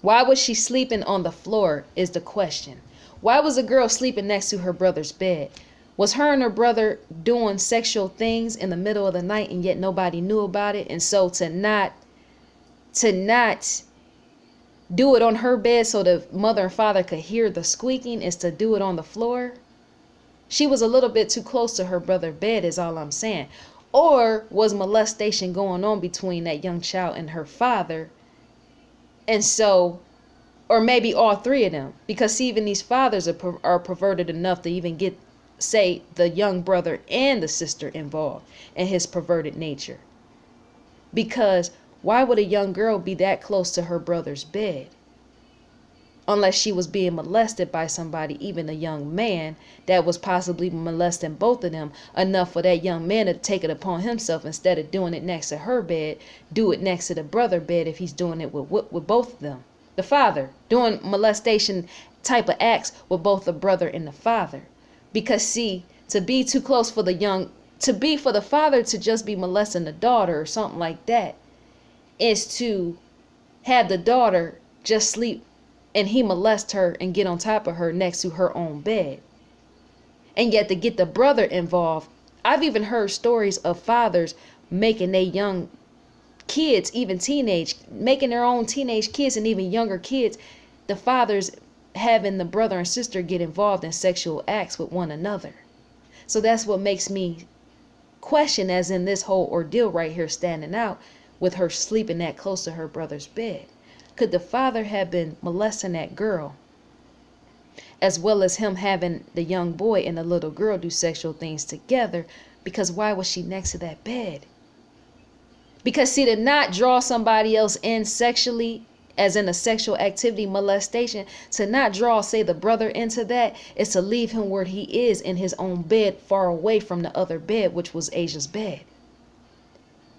Why was she sleeping on the floor is the question. Why was a girl sleeping next to her brother's bed? Was her and her brother doing sexual things in the middle of the night and yet nobody knew about it? And so to not do it on her bed so the mother and father could hear the squeaking is to do it on the floor? She was a little bit too close to her brother's bed is all I'm saying. Or was molestation going on between that young child and her father? And so, or maybe all three of them, because see, even these fathers are perverted enough to even get, say, the young brother and the sister involved in his perverted nature. Because why would a young girl be that close to her brother's bed? Unless she was being molested by somebody, even a young man that was possibly molesting both of them, enough for that young man to take it upon himself, instead of doing it next to her bed, do it next to the brother bed if he's doing it with both of them. The father doing molestation type of acts with both the brother and the father. Because see, to be too close for the father to just be molesting the daughter or something like that, is to have the daughter just sleep and he molest her and get on top of her next to her own bed. And yet to get the brother involved, I've even heard stories of fathers making their young kids, even making their own teenage kids and even younger kids, the fathers having the brother and sister get involved in sexual acts with one another. So that's what makes me question, as in this whole ordeal right here standing out with her sleeping that close to her brother's bed. Could the father have been molesting that girl, as well as him having the young boy and the little girl do sexual things together? Because why was she next to that bed? Because see, to not draw somebody else in sexually as in a sexual activity molestation, to not draw, say, the brother into that is to leave him where he is in his own bed, far away from the other bed, which was Asia's bed.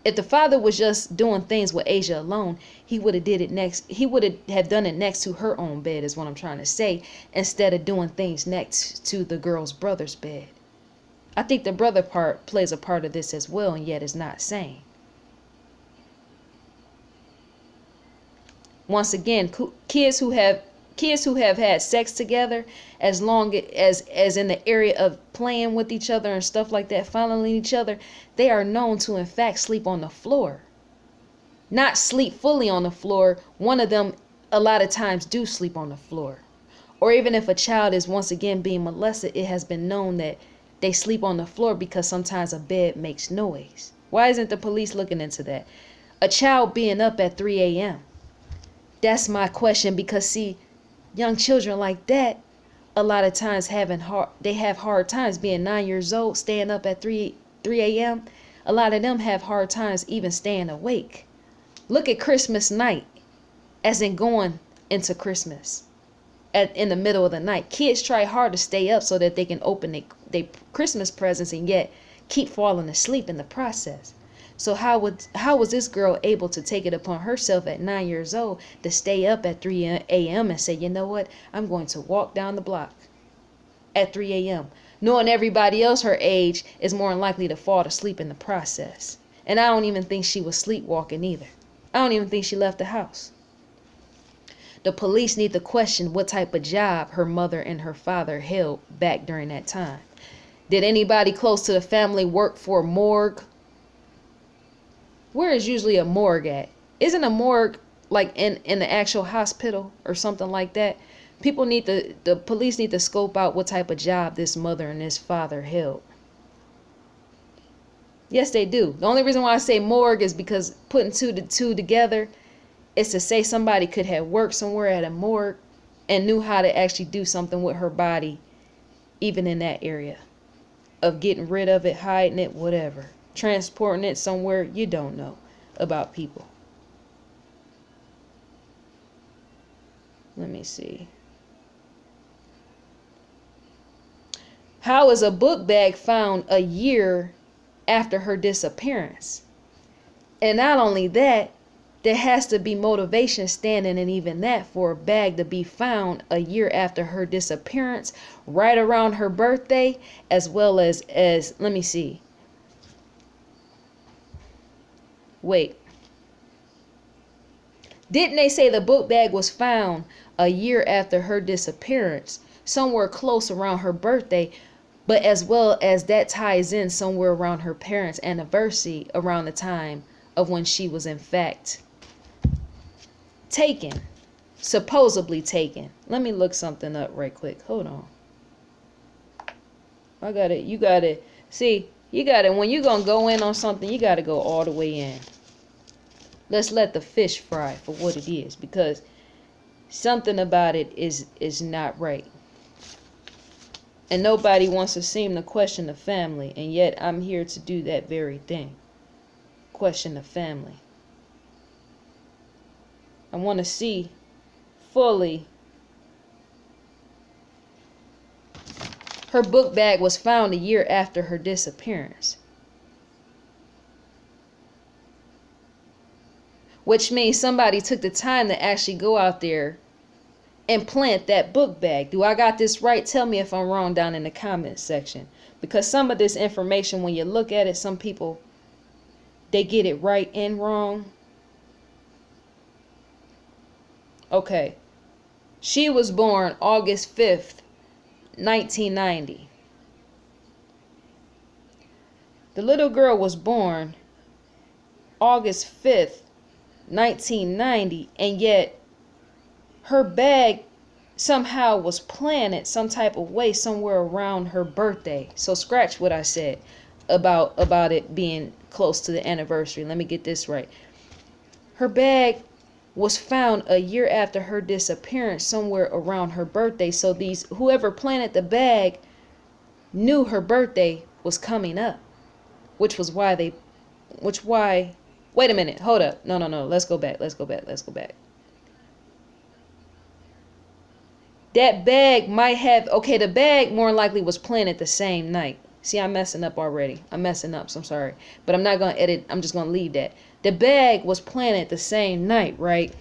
If the father was just doing things with Asia alone, he would have did it next. He would have done it next to her own bed, is what I'm trying to say, instead of doing things next to the girl's brother's bed. I think the brother part plays a part of this as well, and yet is not sane. Once again, kids who have had sex together, as long as in the area of playing with each other and stuff like that, following each other, they are known to in fact sleep on the floor. Not sleep fully on the floor. One of them a lot of times do sleep on the floor. Or even if a child is once again being molested, it has been known that they sleep on the floor because sometimes a bed makes noise. Why isn't the police looking into that? A child being up at 3 a.m. That's my question, because see, young children like that, a lot of times they have hard times being 9 years old, staying up at 3 a.m. A lot of them have hard times even staying awake. Look at Christmas night, as in going into Christmas. In the middle of the night, kids try hard to stay up so that they can open their Christmas presents and yet keep falling asleep in the process. So how was this girl able to take it upon herself at 9 years old to stay up at 3 a.m. and say, you know what, I'm going to walk down the block at 3 a.m. knowing everybody else her age is more than likely to fall asleep in the process? And I don't even think she was sleepwalking either. I don't even think she left the house. The police need to question what type of job her mother and her father held back during that time. Did anybody close to the family work for a morgue? Where is usually a morgue at? Isn't a morgue like in the actual hospital or something like that? The police need to scope out what type of job this mother and this father held. Yes, they do. The only reason why I say morgue is because putting two together is to say somebody could have worked somewhere at a morgue and knew how to actually do something with her body, even in that area of getting rid of it, hiding it, whatever, transporting it somewhere you don't know about people. Let me see. How is a book bag found a year after her disappearance? And not only that, there has to be motivation standing in even that for a bag to be found a year after her disappearance, right around her birthday, as well as let me see. Wait. Didn't they say the book bag was found a year after her disappearance, somewhere close around her birthday, but as well as that ties in somewhere around her parents' anniversary, around the time of when she was in fact taken, supposedly taken. Let me look something up right quick. Hold on. I got it. You got it. See, you got it. When you're going to go in on something, you got to go all the way in. Let's let the fish fry for what it is, because something about it is not right. And nobody wants to seem to question the family, and yet I'm here to do that very thing. Question the family. I want to see fully. Her book bag was found a year after her disappearance, which means somebody took the time to actually go out there and plant that book bag. Do I got this right? Tell me if I'm wrong down in the comments section, because some of this information, when you look at it, some people, they get it right and wrong. Okay. She was born August 5th, 1990. The little girl was born August 5th, 1990, and yet her bag somehow was planted some type of way somewhere around her birthday. So scratch what I said about it being close to the anniversary. Let me get this right. Her bag was found a year after her disappearance, somewhere around her birthday. So whoever planted the bag knew her birthday was coming up, which why, wait a minute, hold up. No. Let's go back. That bag might have, okay, the bag more likely was planted the same night. See, I'm messing up already. I'm messing up, so I'm sorry. But I'm not going to edit. I'm just going to leave that. The bag was planted the same night, right?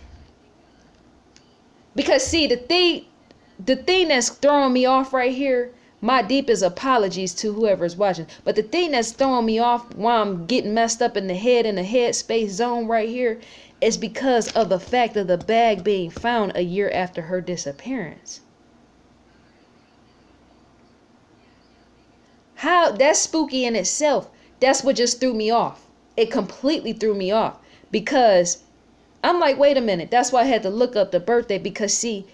Because see, the thing that's throwing me off right here, my deepest apologies to whoever's watching, but the thing that's throwing me off while I'm getting messed up in the headspace zone right here is because of the fact of the bag being found a year after her disappearance. How that's spooky in itself. That's what just threw me off. It completely threw me off because I'm like, wait a minute. That's why I had to look up the birthday, because see,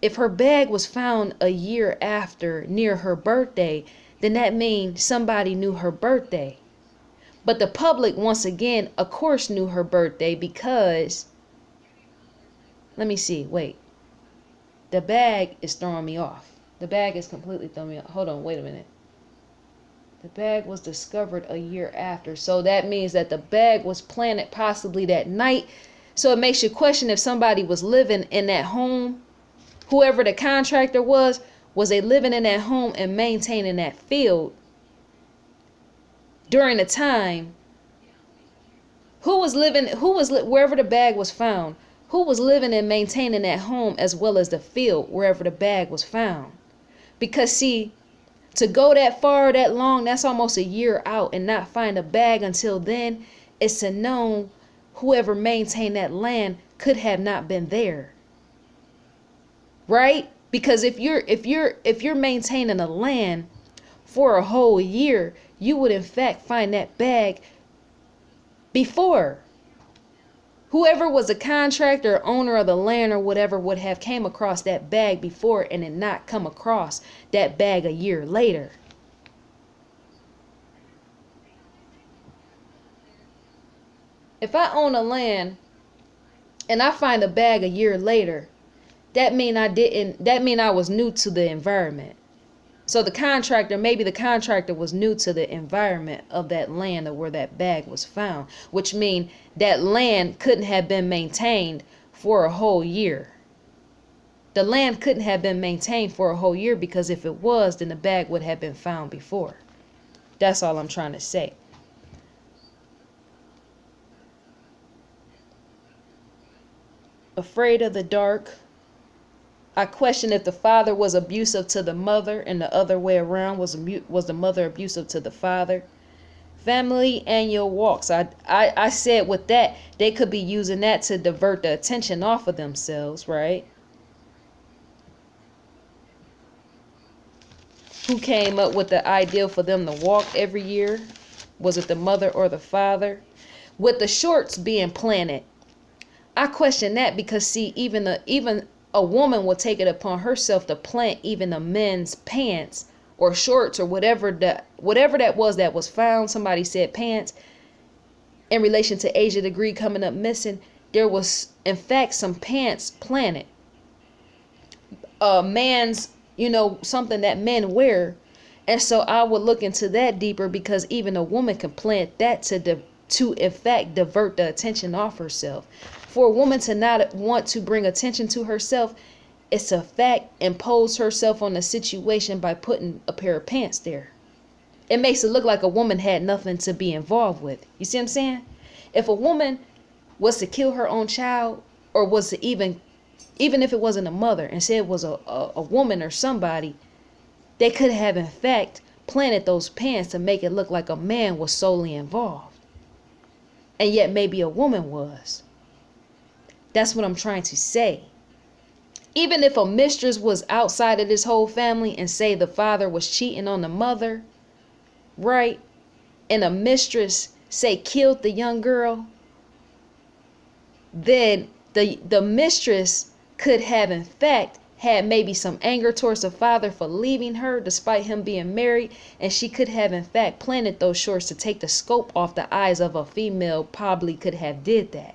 if her bag was found a year after, near her birthday, then that means somebody knew her birthday. But the public, once again, of course, knew her birthday because, let me see, wait. The bag is throwing me off. The bag is completely throwing me off. Hold on, wait a minute. The bag was discovered a year after. So that means that the bag was planted possibly that night. So it makes you question if somebody was living in that home. Whoever the contractor was they living in that home and maintaining that field during the time? Wherever the bag was found, who was living and maintaining that home as well as the field wherever the bag was found? Because see, to go that far, that long, that's almost a year out and not find a bag until then, it's to know whoever maintained that land could have not been there. Right? Because if you're maintaining a land for a whole year, you would in fact find that bag before. Whoever was a contractor or owner of the land or whatever would have came across that bag before and then not come across that bag a year later. If I own a land and I find a bag a year later, that mean I was new to the environment. So maybe the contractor was new to the environment of that land or where that bag was found, which means that land couldn't have been maintained for a whole year. The land couldn't have been maintained for a whole year, because if it was, then the bag would have been found before. That's all I'm trying to say. Afraid of the dark. I question if the father was abusive to the mother and the other way around, was the mother abusive to the father. Family annual walks. I said with that, they could be using that to divert the attention off of themselves, right? Who came up with the idea for them to walk every year? Was it the mother or the father? With the shorts being planted, I question that because see, even a woman will take it upon herself to plant even the men's pants or shorts or whatever that was found. Somebody said pants. In relation to Asia Degree coming up missing, there was in fact some pants planted. Man's, something that men wear. And so I would look into that deeper, because even a woman can plant that to in fact divert the attention off herself. For a woman to not want to bring attention to herself, it's a fact, impose herself on the situation by putting a pair of pants there. It makes it look like a woman had nothing to be involved with. You see what I'm saying? If a woman was to kill her own child, or was to even if it wasn't a mother and said it was a woman or somebody, they could have in fact planted those pants to make it look like a man was solely involved. And yet maybe a woman was. That's what I'm trying to say. Even if a mistress was outside of this whole family and say the father was cheating on the mother, right? And a mistress say killed the young girl, then the mistress could have in fact had maybe some anger towards the father for leaving her despite him being married, and she could have in fact planted those shorts to take the scope off the eyes of a female. Probably could have did that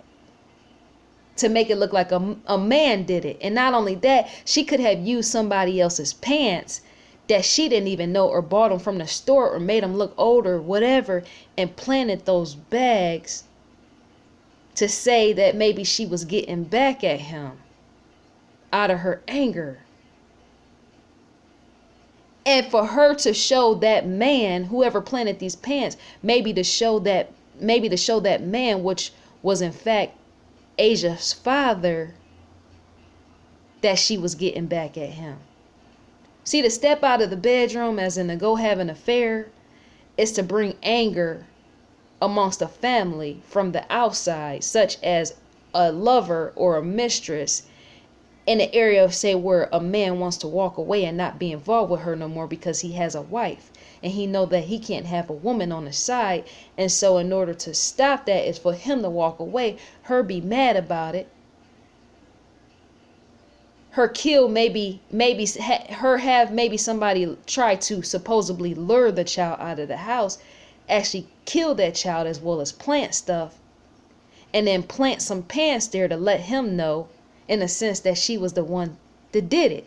to make it look like a man did it. And not only that, she could have used somebody else's pants that she didn't even know, or bought them from the store, or made them look old or whatever, and planted those bags to say that maybe she was getting back at him out of her anger. And for her to show that man, whoever planted these pants, maybe to show that man, which was in fact Asia's father, that she was getting back at him. See, to step out of the bedroom, as in to go have an affair, is to bring anger amongst a family from the outside, such as a lover or a mistress, in the area of, say, where a man wants to walk away and not be involved with her no more because he has a wife and he know that he can't have a woman on his side. And so in order to stop that is for him to walk away, her be mad about it, her kill maybe somebody try to supposedly lure the child out of the house, actually kill that child as well as plant stuff, and then plant some pants there to let him know, in a sense, that she was the one that did it.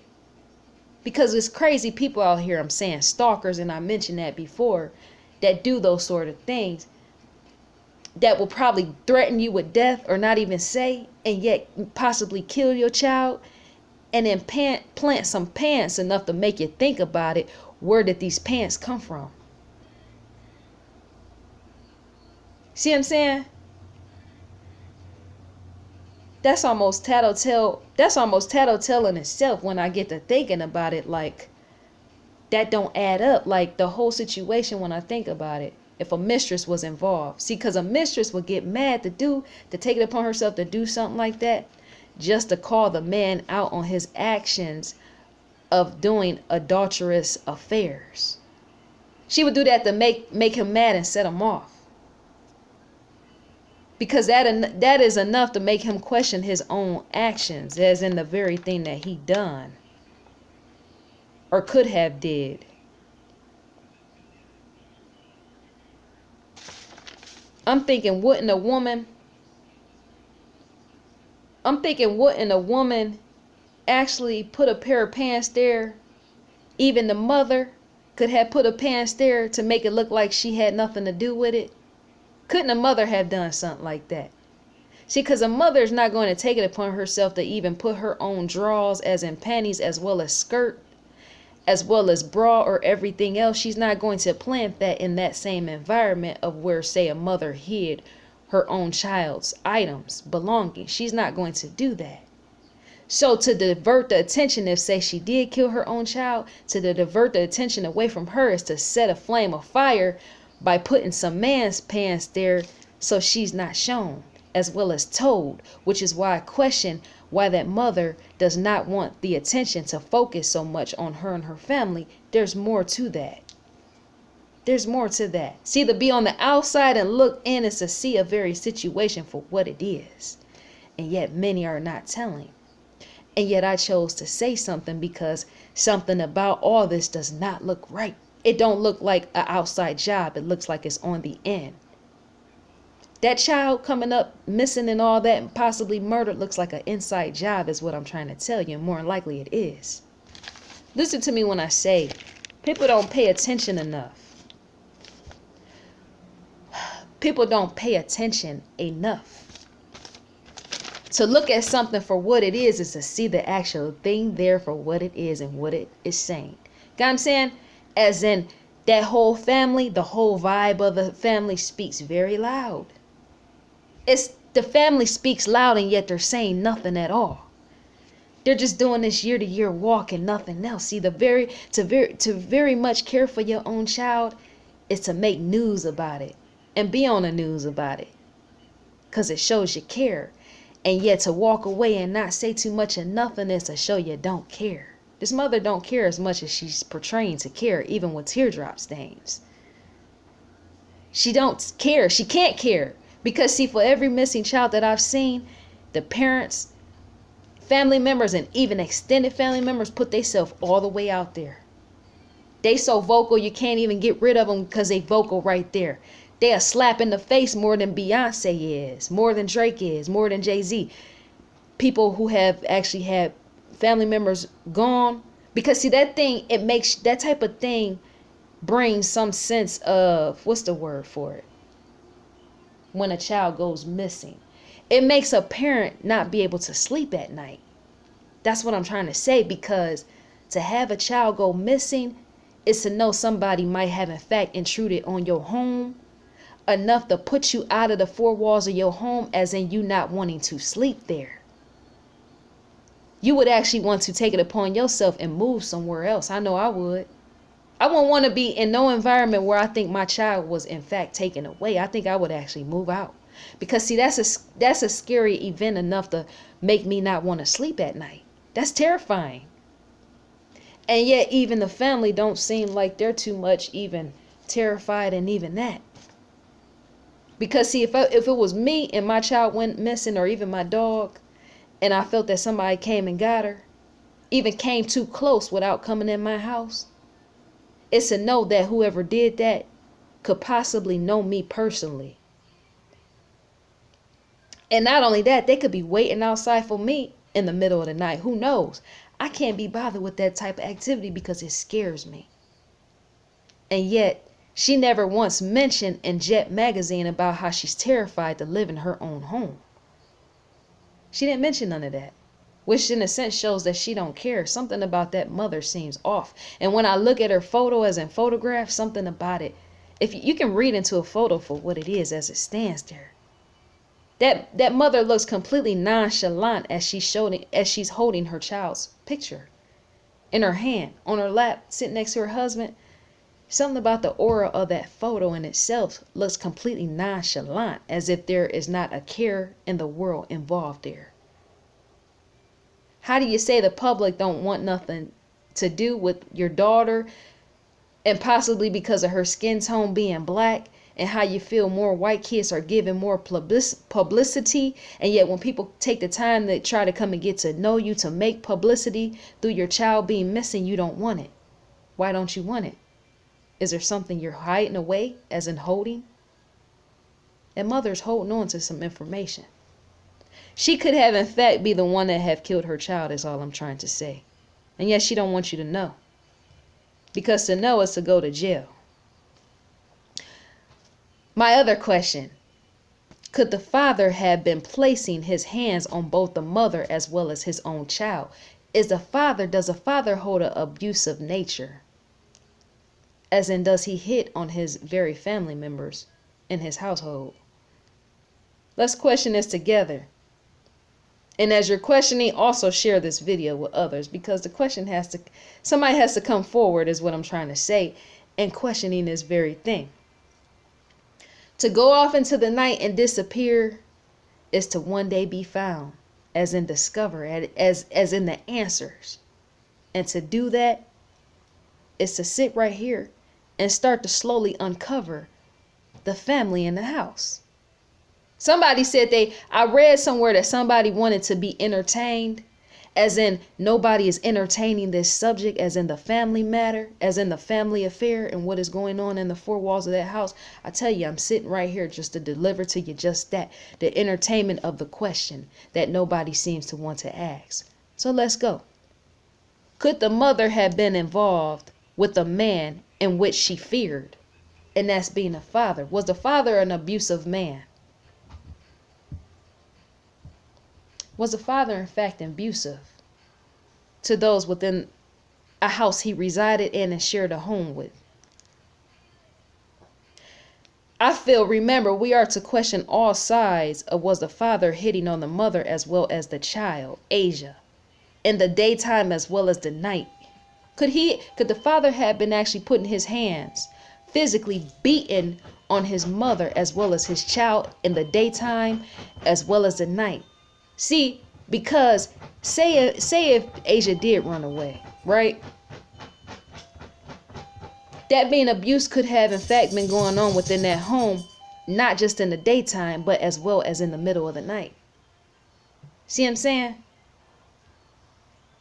Because it's crazy people out here, I'm saying stalkers, and I mentioned that before, that do those sort of things, that will probably threaten you with death or not even say, and yet possibly kill your child, and then plant some pants enough to make you think about it. Where did these pants come from? See what I'm saying? That's almost tattletale in itself when I get to thinking about it. Like, that don't add up. Like, the whole situation, when I think about it, if a mistress was involved. See, because a mistress would get mad to take it upon herself to do something like that, just to call the man out on his actions of doing adulterous affairs. She would do that to make him mad and set him off. Because that is enough to make him question his own actions, as in the very thing that he done or could have did. I'm thinking, wouldn't a woman actually put a pair of pants there? Even the mother could have put a pants there to make it look like she had nothing to do with it. Couldn't a mother have done something like that? See, because a mother is not going to take it upon herself to even put her own drawers, as in panties, as well as skirt, as well as bra or everything else. She's not going to plant that in that same environment of where, say, a mother hid her own child's items, belongings. She's not going to do that. So to divert the attention, if, say, she did kill her own child, to divert the attention away from her is to set a flame of fire by putting some man's pants there so she's not shown as well as told, which is why I question why that mother does not want the attention to focus so much on her and her family. There's more to that. There's more to that. See, to be on the outside and look in is to see a very situation for what it is. And yet many are not telling. And yet I chose to say something because something about all this does not look right. It don't look like an outside job. It looks like it's on the end. That child coming up missing and all that and possibly murdered looks like an inside job is what I'm trying to tell you. And more than likely it is. Listen to me when I say people don't pay attention enough. People don't pay attention enough. To look at something for what it is to see the actual thing there for what it is and what it is saying. Got what I'm saying? As in, that whole family, the whole vibe of the family speaks very loud. The family speaks loud and yet they're saying nothing at all. They're just doing this year to year walk and nothing else. See, to very much care for your own child is to make news about it and be on the news about it. Because it shows you care. And yet to walk away and not say too much of nothing is to show you don't care. This mother don't care as much as she's portraying to care, even with teardrop stains. She don't care. She can't care. Because, see, for every missing child that I've seen, the parents, family members, and even extended family members put themselves all the way out there. They so vocal you can't even get rid of them because they vocal right there. They are slap in the face more than Beyonce is, more than Drake is, more than Jay-Z. People who have actually had family members gone, because see, that thing, it makes that type of thing brings some sense of, what's the word for it, when a child goes missing. It makes a parent not be able to sleep at night. That's what I'm trying to say, because to have a child go missing It's to know somebody might have in fact intruded on your home enough to put you out of the four walls of your home, as in you not wanting to sleep there. You would actually want to take it upon yourself and move somewhere else. I know I would. I wouldn't want to be in no environment where I think my child was in fact taken away. I think I would actually move out. Because see, that's a scary event enough to make me not want to sleep at night. That's terrifying. And yet even the family don't seem like they're too much even terrified in even that. Because see, if it was me and my child went missing, or even my dog, and I felt that somebody came and got her, even came too close without coming in my house, it's to know that whoever did that could possibly know me personally. And not only that, they could be waiting outside for me in the middle of the night. Who knows? I can't be bothered with that type of activity because it scares me. And yet, she never once mentioned in Jet magazine about how she's terrified to live in her own home. She didn't mention none of that, which in a sense shows that she don't care. Something about that mother seems off. And when I look at her photo as in photograph, something about it, if you can read into a photo for what it is as it stands there. That mother looks completely nonchalant as she's holding her child's picture in her hand, on her lap, sitting next to her husband. Something about the aura of that photo in itself looks completely nonchalant, as if there is not a care in the world involved there. How do you say the public don't want nothing to do with your daughter, and possibly because of her skin tone being black, and how you feel more white kids are given more publicity, and yet when people take the time to try to come and get to know you, to make publicity through your child being missing, you don't want it. Why don't you want it? Is there something you're hiding away, as in holding? And mother's holding on to some information. She could have in fact be the one that have killed her child, is all I'm trying to say. And yet she don't want you to know. Because to know is to go to jail. My other question, could the father have been placing his hands on both the mother as well as his own child? Does the father hold an abusive nature? As in, does he hit on his very family members in his household? Let's question this together. And as you're questioning, also share this video with others, because the question somebody has to come forward, is what I'm trying to say, and questioning this very thing. To go off into the night and disappear is to one day be found, as in discover, as in the answers. And to do that is to sit right here and start to slowly uncover the family in the house. Somebody said I read somewhere that somebody wanted to be entertained, as in nobody is entertaining this subject, as in the family matter, as in the family affair and what is going on in the four walls of that house. I tell you, I'm sitting right here just to deliver to you just that, the entertainment of the question that nobody seems to want to ask. So let's go. Could the mother have been involved with a man in which she feared, and that's being a father? Was the father an abusive man? Was the father in fact abusive to those within a house he resided in and shared a home with? I feel, remember, we are to question all sides of, was the father hitting on the mother as well as the child, Asia, in the daytime as well as the night? Could the father have been actually putting his hands, physically beating on his mother as well as his child in the daytime as well as the night? See, because say if Asia did run away, right? That being abuse could have in fact been going on within that home, not just in the daytime, but as well as in the middle of the night. See what I'm saying?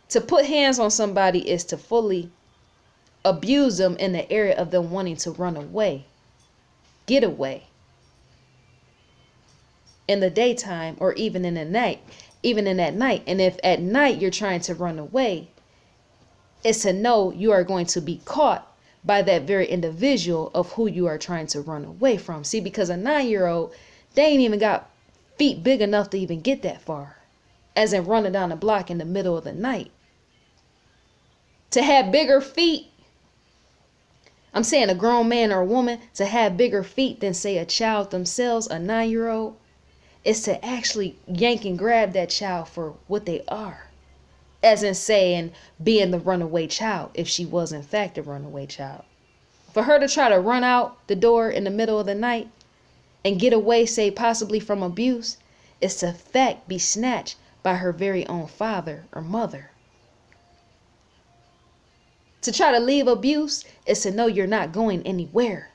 To put hands on somebody is to fully abuse them in the area of them wanting to run away, get away. In the daytime or even in the night, even in that night. And if at night you're trying to run away, it's to know you are going to be caught by that very individual of who you are trying to run away from. See, because a 9-year-old, they ain't even got feet big enough to even get that far, as in running down the block in the middle of the night. To have bigger feet I'm saying a grown man or a woman to have bigger feet than, say, a child themselves, a 9-year-old, is to actually yank and grab that child for what they are. As in saying, being the runaway child, if she was in fact a runaway child. For her to try to run out the door in the middle of the night and get away, say possibly from abuse, is to in fact be snatched by her very own father or mother. To try to leave abuse is to know you're not going anywhere.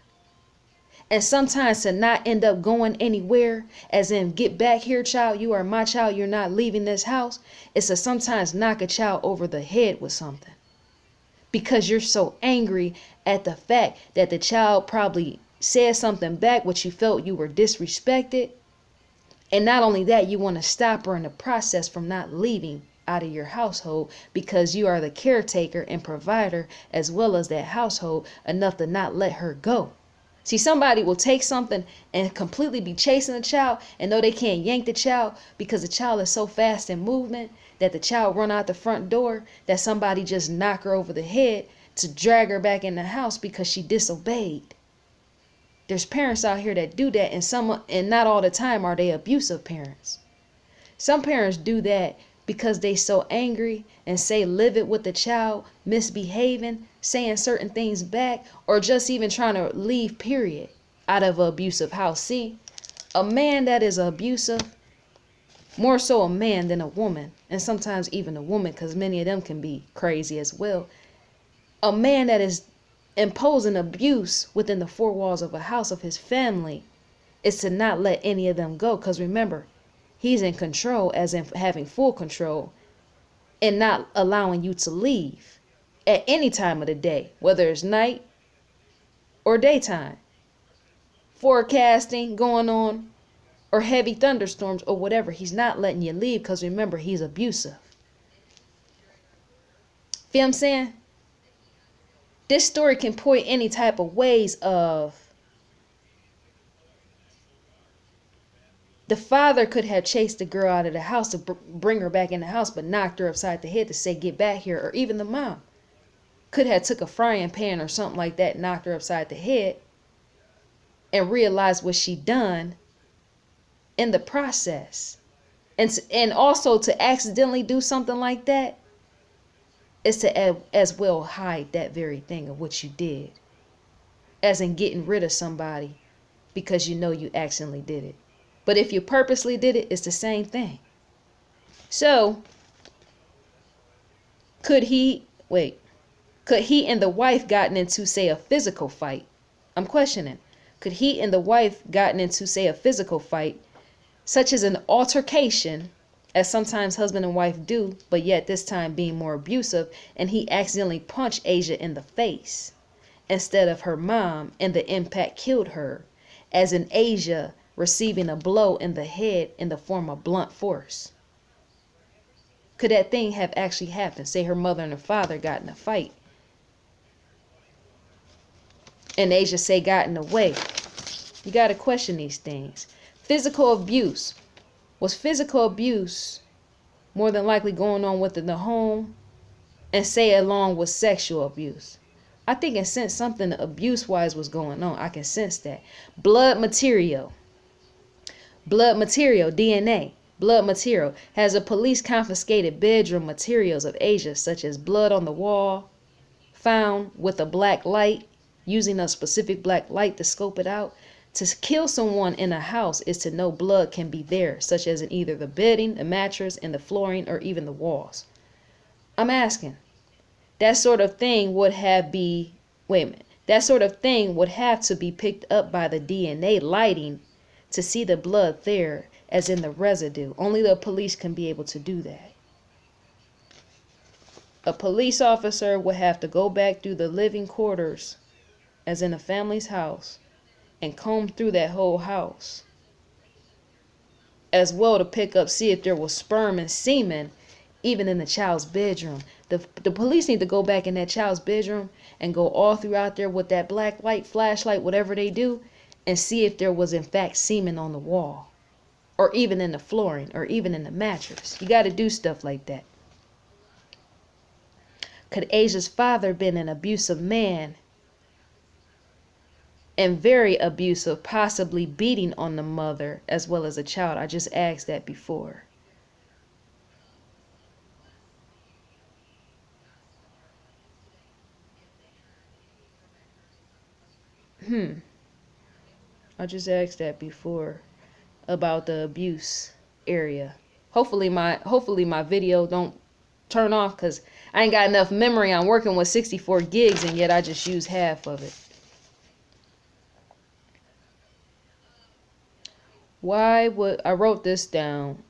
And sometimes to not end up going anywhere, as in get back here, child, you are my child, you're not leaving this house, is to sometimes knock a child over the head with something. Because you're so angry at the fact that the child probably said something back, which you felt you were disrespected. And not only that, you want to stop her in the process from not leaving out of your household, because you are the caretaker and provider as well as that household, enough to not let her go. See, somebody will take something and completely be chasing the child and know they can't yank the child because the child is so fast in movement that the child run out the front door, that somebody just knock her over the head to drag her back in the house because she disobeyed. There's parents out here that do that, and not all the time are they abusive parents. Some parents do that because they so angry and say livid with the child, misbehaving, saying certain things back, or just even trying to leave, period, out of an abusive house. See, a man that is abusive, more so a man than a woman, and sometimes even a woman, because many of them can be crazy as well. A man that is imposing abuse within the four walls of a house of his family is to not let any of them go, because remember, he's in control, as in having full control, and not allowing you to leave at any time of the day, whether it's night or daytime, forecasting going on, or heavy thunderstorms or whatever. He's not letting you leave because remember, he's abusive. Feel what I'm saying? This story can point any type of ways of the father could have chased the girl out of the house to bring her back in the house, but knocked her upside the head to say, get back here. Or even the mom could have took a frying pan or something like that, knocked her upside the head, and realized what she done in the process. And also to accidentally do something like that is to as well hide that very thing of what you did, as in getting rid of somebody because you know you accidentally did it. But if you purposely did it, it's the same thing. So, could he and the wife gotten into, say, a physical fight? I'm questioning. Could he and the wife gotten into, say, a physical fight, such as an altercation, as sometimes husband and wife do, but yet this time being more abusive, and he accidentally punched Asia in the face instead of her mom, and the impact killed her, as in Asia receiving a blow in the head in the form of blunt force? Could that thing have actually happened? Say her mother and her father got in a fight, and Asia say got in the way. You got to question these things. Physical abuse. Was physical abuse more than likely going on within the home, and say along with sexual abuse? I think in sense something abuse-wise was going on. I can sense that. Blood material, DNA, blood material. Has the police confiscated bedroom materials of Asia, such as blood on the wall, found with a black light, using a specific black light to scope it out? To kill someone in a house is to know blood can be there, such as in either the bedding, the mattress, and the flooring, or even the walls. I'm asking, that sort of thing would have to be picked up by the DNA lighting to see the blood there, as in the residue. Only the police can be able to do that. A police officer would have to go back through the living quarters, as in a family's house, and comb through that whole house as well to pick up, see if there was sperm and semen even in the child's bedroom. The police need to go back in that child's bedroom and go all throughout there with that black light, flashlight, whatever they do, and see if there was in fact semen on the wall, or even in the flooring, or even in the mattress. You got to do stuff like that. Could Asia's father been an abusive man and very abusive, possibly beating on the mother as well as a child. I just asked that before. I just asked that before about the abuse area. Hopefully my video don't turn off, because I ain't got enough memory. I'm working with 64 gigs and yet I just use half of it. Why would I wrote this down?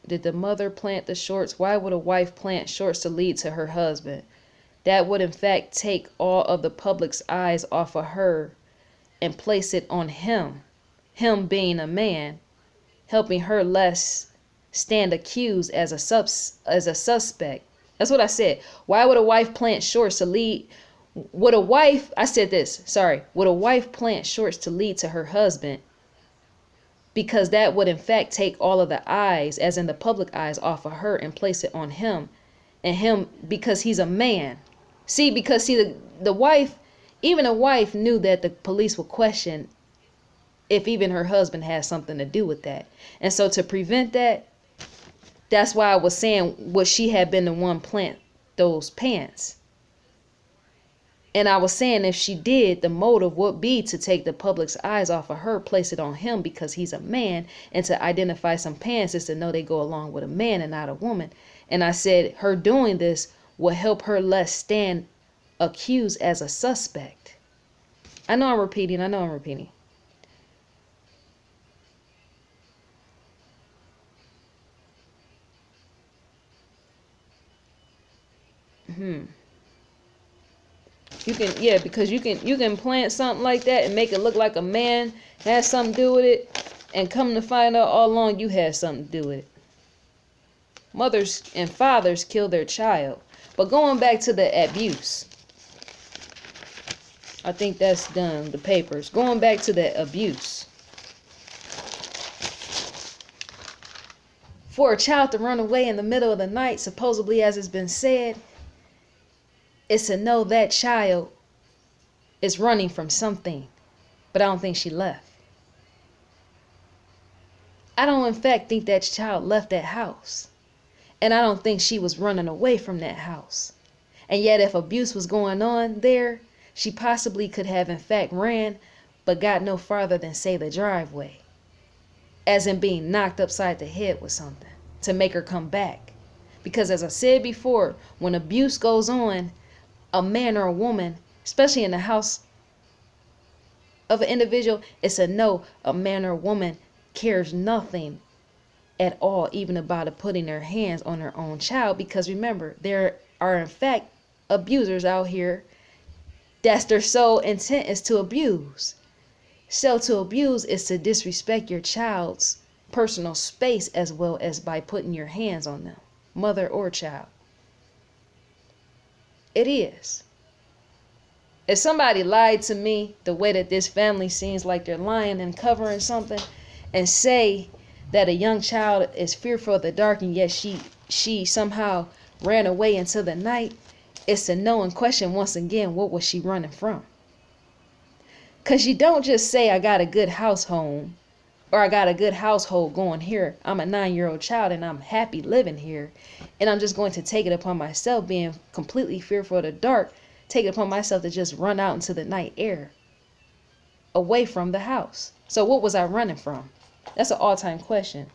Did the mother plant the shorts? Why would a wife plant shorts to lead to her husband? That would in fact take all of the public's eyes off of her and place it on him. Him being a man, helping her less stand accused as a suspect. That's what I said. Why would a wife plant shorts to lead? Would a wife plant shorts to lead to her husband? Because that would in fact take all of the eyes, as in the public eyes, off of her and place it on him. And him, because he's a man. Because the wife, even a wife knew that the police would question if even her husband had something to do with that. And so to prevent that, that's why I was saying, would she have been the one plant those pants? And I was saying if she did, the motive would be to take the public's eyes off of her, place it on him because he's a man, and to identify some pants is to know they go along with a man and not a woman. And I said her doing this will help her less stand accused as a suspect. I know I'm repeating. Because you can plant something like that and make it look like a man has something to do with it, and come to find out all along you had something to do with it. Mothers and fathers kill their child. But going back to the abuse, I think that's done, the papers. Going back to the abuse. For a child to run away in the middle of the night, supposedly, as it's been said, is to know that child is running from something. But I don't think she left. I don't in fact think that child left that house. And I don't think she was running away from that house. And yet if abuse was going on there, she possibly could have in fact ran, but got no farther than, say, the driveway. As in being knocked upside the head with something to make her come back. Because as I said before, when abuse goes on, a man or a woman, especially in the house of an individual, it's a no. A man or a woman cares nothing at all, even about putting their hands on their own child. Because remember, there are in fact abusers out here that's their sole intent is to abuse. So to abuse is to disrespect your child's personal space, as well as by putting your hands on them, mother or child. It is. If somebody lied to me the way that this family seems like they're lying and covering something, and say that a young child is fearful of the dark and yet she somehow ran away into the night, it's to know and question once again, what was she running from? Because you don't just say, I got a good household, or I got a good household going here. I'm a 9-year-old child and I'm happy living here. And I'm just going to take it upon myself, being completely fearful of the dark, take it upon myself to just run out into the night air, away from the house. So what was I running from? That's an all-time question.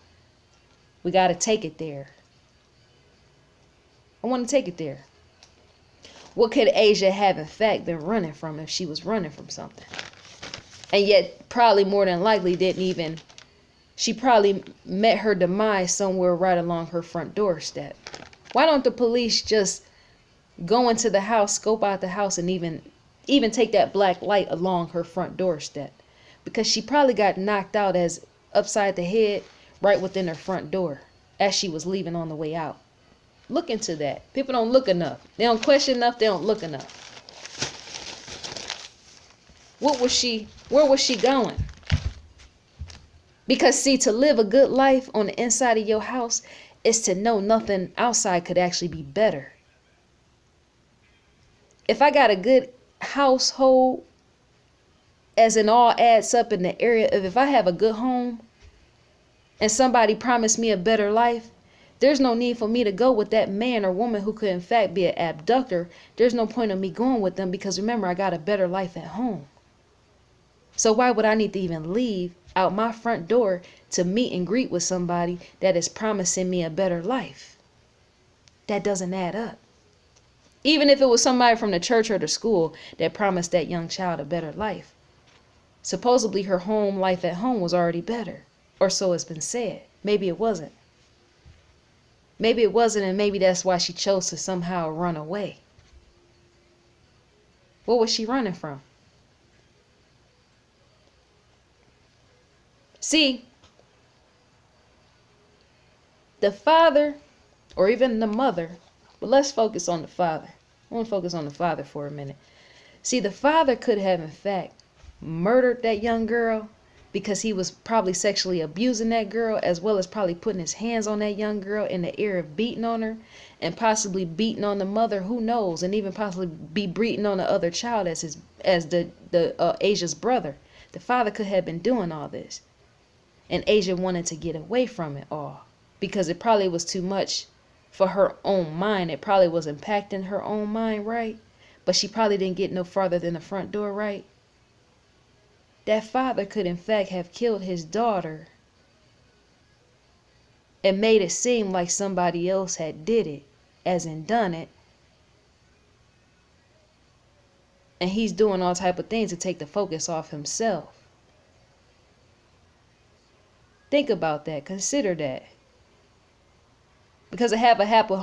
We got to take it there. I want to take it there. What could Asia have in fact been running from if she was running from something? And yet probably more than likely she probably met her demise somewhere right along her front doorstep. Why don't the police just go into the house, scope out the house, and even take that black light along her front doorstep? Because she probably got knocked out as upside the head right within her front door as she was leaving on the way out. Look into that. People don't look enough. They don't question enough. They don't look enough. Where was she going? Because see, to live a good life on the inside of your house is to know nothing outside could actually be better. If I got a good household as in all adds up in the area of if I have a good home and somebody promised me a better life, there's no need for me to go with that man or woman who could in fact be an abductor. There's no point of me going with them because remember, I got a better life at home. So why would I need to even leave out my front door to meet and greet with somebody that is promising me a better life? That doesn't add up. Even if it was somebody from the church or the school that promised that young child a better life. Supposedly her home life at home was already better, or so it's been said. Maybe it wasn't. Maybe it wasn't, and maybe that's why she chose to somehow run away. What was she running from? See, the father, or even the mother, but let's focus on the father. I want to focus on the father for a minute. See, the father could have, in fact, murdered that young girl because he was probably sexually abusing that girl, as well as probably putting his hands on that young girl in the area of beating on her, and possibly beating on the mother, who knows, and even possibly be beating on the other child as Asia's brother. The father could have been doing all this, and Asia wanted to get away from it all because it probably was too much for her own mind. It probably was impacting her own mind, right? But she probably didn't get no farther than the front door, right? That father could in fact have killed his daughter and made it seem like somebody else had did it, as in done it. And he's doing all type of things to take the focus off himself. Think about that. Consider that. Because to have a happy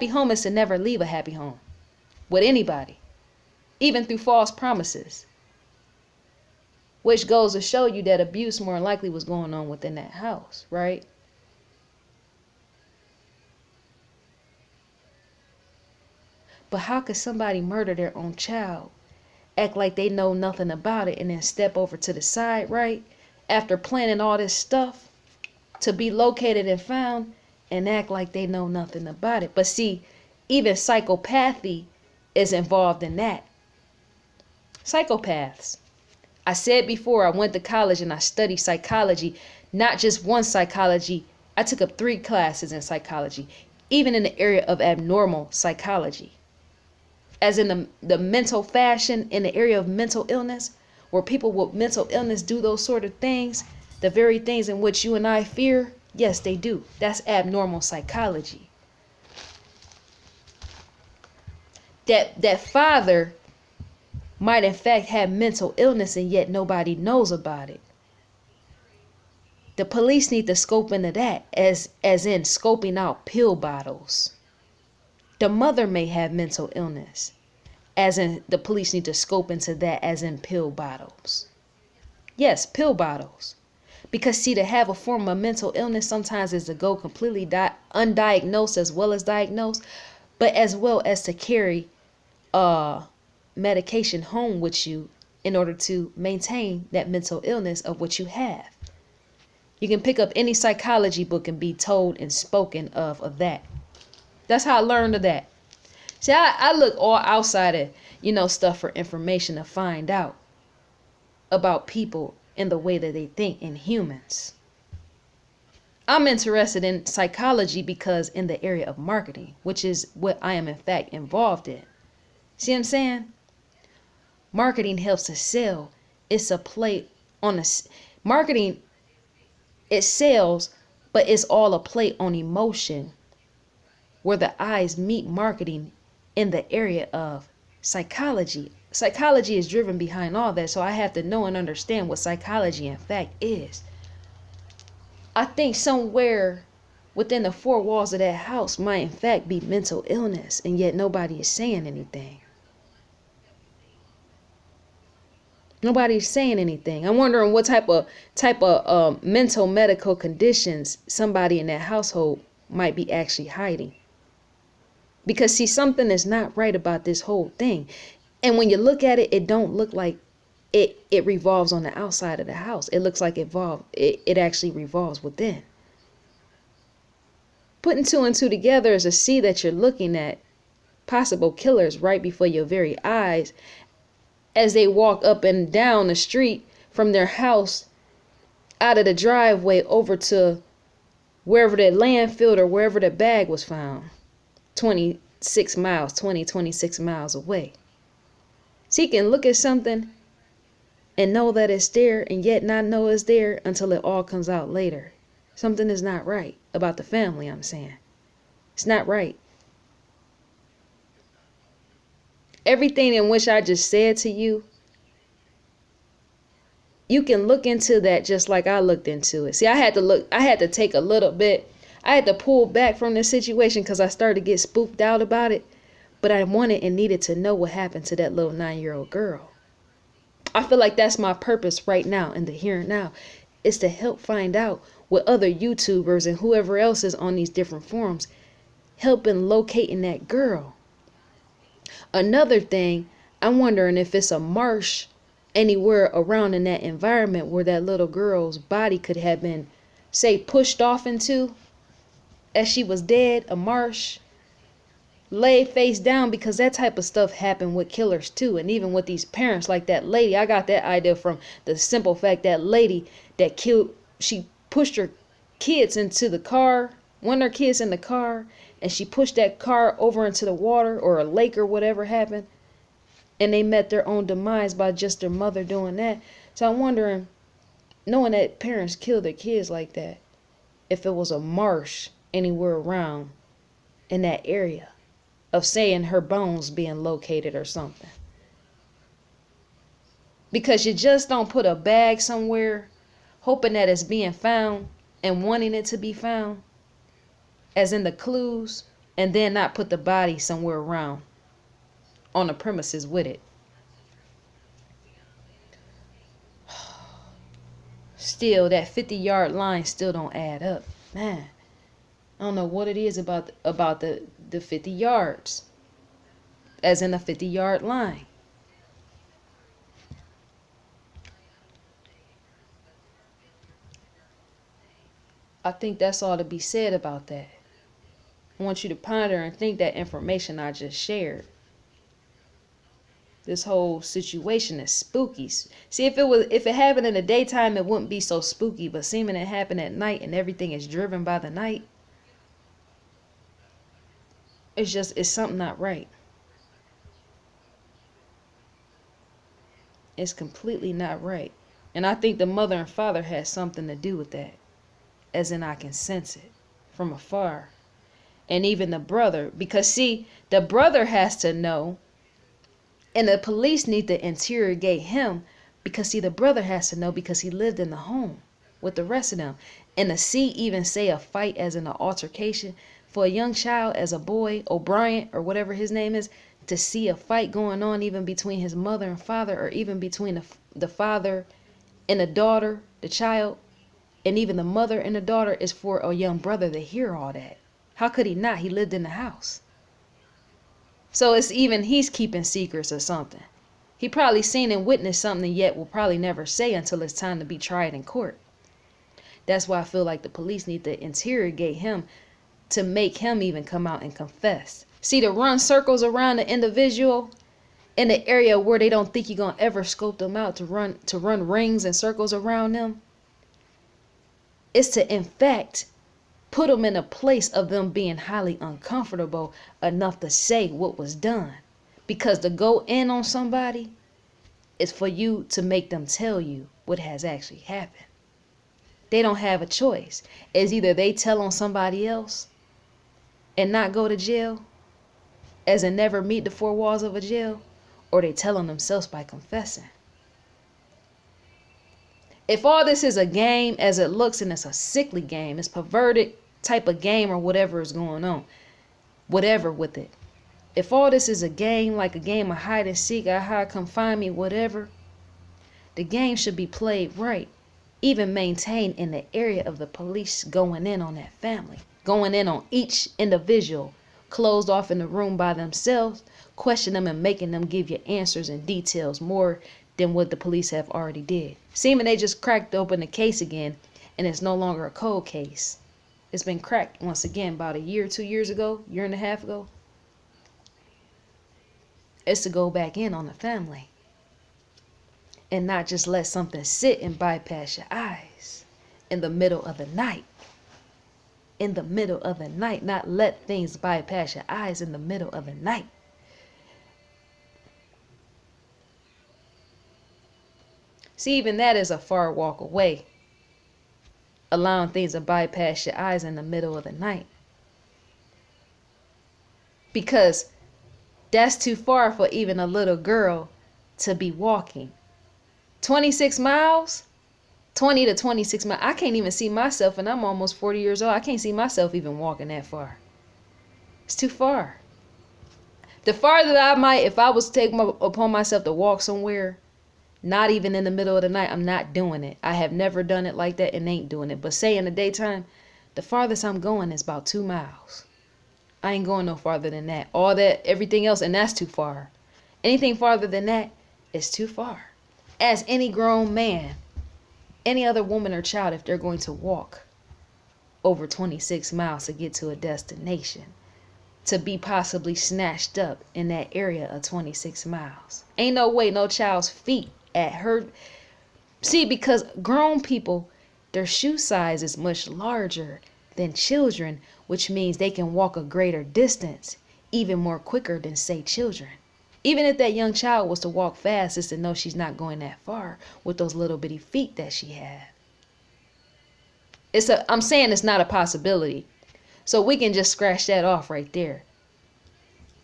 home is to never leave a happy home with anybody, even through false promises. Which goes to show you that abuse more than likely was going on within that house, right? But how could somebody murder their own child, act like they know nothing about it, and then step over to the side, right? After planning all this stuff to be located and found, and act like they know nothing about it. But see, even psychopathy is involved in that. Psychopaths. I said before, I went to college and I studied psychology, not just one psychology. I took up 3 classes in psychology, even in the area of abnormal psychology. As in the mental fashion, in the area of mental illness, where people with mental illness do those sort of things, the very things in which you and I fear, yes, they do. That's abnormal psychology. That father might in fact have mental illness and yet nobody knows about it. The police need to scope into that, as in scoping out pill bottles. The mother may have mental illness, as in the police need to scope into that, as in pill bottles. Yes, pill bottles. Because see, to have a form of mental illness sometimes is to go completely undiagnosed as well as diagnosed, but as well as to carry medication home with you in order to maintain that mental illness of what you have. You can pick up any psychology book and be told and spoken of that. That's how I learned of that. See, I look all outside of, stuff for information to find out about people and the way that they think in humans. I'm interested in psychology because in the area of marketing, which is what I am in fact involved in. See what I'm saying? Marketing helps us sell. It's a play on marketing. It sells, but it's all a play on emotion, where the eyes meet marketing in the area of psychology. Psychology is driven behind all that, so I have to know and understand what psychology in fact is. I think somewhere within the 4 walls of that house might in fact be mental illness, and yet nobody is saying anything. Nobody's saying anything. I'm wondering what type of mental medical conditions somebody in that household might be actually hiding. Because see, something is not right about this whole thing. And when you look at it, it don't look like it revolves on the outside of the house. It looks like it actually revolves within. Putting 2 and 2 together is to see that you're looking at possible killers right before your very eyes, as they walk up and down the street from their house out of the driveway over to wherever the landfill or wherever the bag was found. 26 miles away. So you can look at something and know that it's there and yet not know it's there until it all comes out later. Something is not right about the family, I'm saying. It's not right. Everything in which I just said to you, you can look into that just like I looked into it. See, I had to take a little bit. I had to pull back from the situation because I started to get spooked out about it. But I wanted and needed to know what happened to that little 9-year-old girl. I feel like that's my purpose right now in the here and now, is to help find out with other YouTubers and whoever else is on these different forums, helping locating that girl. Another thing, I'm wondering if it's a marsh anywhere around in that environment where that little girl's body could have been, say, pushed off into as she was dead, a marsh, laid face down, because that type of stuff happened with killers too. And even with these parents, like that lady, I got that idea from the simple fact that lady that killed, she pushed her kids into the car, one of her kids in the car, and she pushed that car over into the water or a lake or whatever happened, and they met their own demise by just their mother doing that. So I'm wondering, knowing that parents kill their kids like that, if it was a marsh anywhere around in that area of saying her bones being located or something. Because you just don't put a bag somewhere hoping that it's being found and wanting it to be found, as in the clues, and then not put the body somewhere around on the premises with it. Still, that 50-yard line still don't add up. Man, I don't know what it is about the 50 yards, as in a 50-yard line. I think that's all to be said about that. I want you to ponder and think that information I just shared. This whole situation is spooky. See, if it happened in the daytime, it wouldn't be so spooky, but seeming it happened at night and everything is driven by the night, it's something not right. It's completely not right. And I think the mother and father had something to do with that, as in I can sense it from afar. And even the brother, because see, the brother has to know, and the police need to interrogate him, because see, the brother has to know because he lived in the home with the rest of them. And to see even say a fight as in an altercation, for a young child, as a boy, O'Brien or whatever his name is, to see a fight going on even between his mother and father, or even between the father and the daughter, the child, and even the mother and the daughter, is for a young brother to hear all that. How could he not? He lived in the house. So it's even he's keeping secrets or something. He probably seen and witnessed something yet will probably never say until it's time to be tried in court. That's why I feel like the police need to interrogate him to make him even come out and confess. See, to run circles around the individual in the area where they don't think you're going to ever scope them out, to run rings and circles around them, is to, in fact, put them in a place of them being highly uncomfortable enough to say what was done. Because to go in on somebody is for you to make them tell you what has actually happened. They don't have a choice. It's either they tell on somebody else and not go to jail, as in never meet the four walls of a jail, or they tell on themselves by confessing. If all this is a game as it looks, and it's a sickly game, it's perverted type of game or whatever is going on, whatever with it. If all this is a game, like a game of hide and seek, hide, come find me, whatever, the game should be played right, even maintained in the area of the police going in on that family, going in on each individual, closed off in the room by themselves, question them and making them give you answers and details more than what the police have already did. Seeming they just cracked open the case again, and it's no longer a cold case. It's been cracked once again about a year, 2 years ago, year and a half ago. It's to go back in on the family. and not just let something sit and bypass your eyes in the middle of the night. In the middle of the night, not let things bypass your eyes in the middle of the night. See, even that is a far walk away. Allowing things to bypass your eyes in the middle of the night. Because that's too far for even a little girl to be walking. 26 miles? 20 to 26 miles. I can't even see myself, and I'm almost 40 years old. I can't see myself even walking that far. It's too far. The farther that I might, if I was to take upon myself to walk somewhere, not even in the middle of the night, I'm not doing it. I have never done it like that and ain't doing it. But say in the daytime, the farthest I'm going is about 2 miles. I ain't going no farther than that. All that, everything else, and that's too far. Anything farther than that is too far. As any grown man, any other woman or child, if they're going to walk over 26 miles to get to a destination, to be possibly snatched up in that area of 26 miles. Ain't no way no child's feet at her. See, because grown people, their shoe size is much larger than children, which means they can walk a greater distance, even more quicker than, say, children. Even if that young child was to walk fast, it's to know she's not going that far with those little bitty feet that she had. I'm saying it's not a possibility. So we can just scratch that off right there.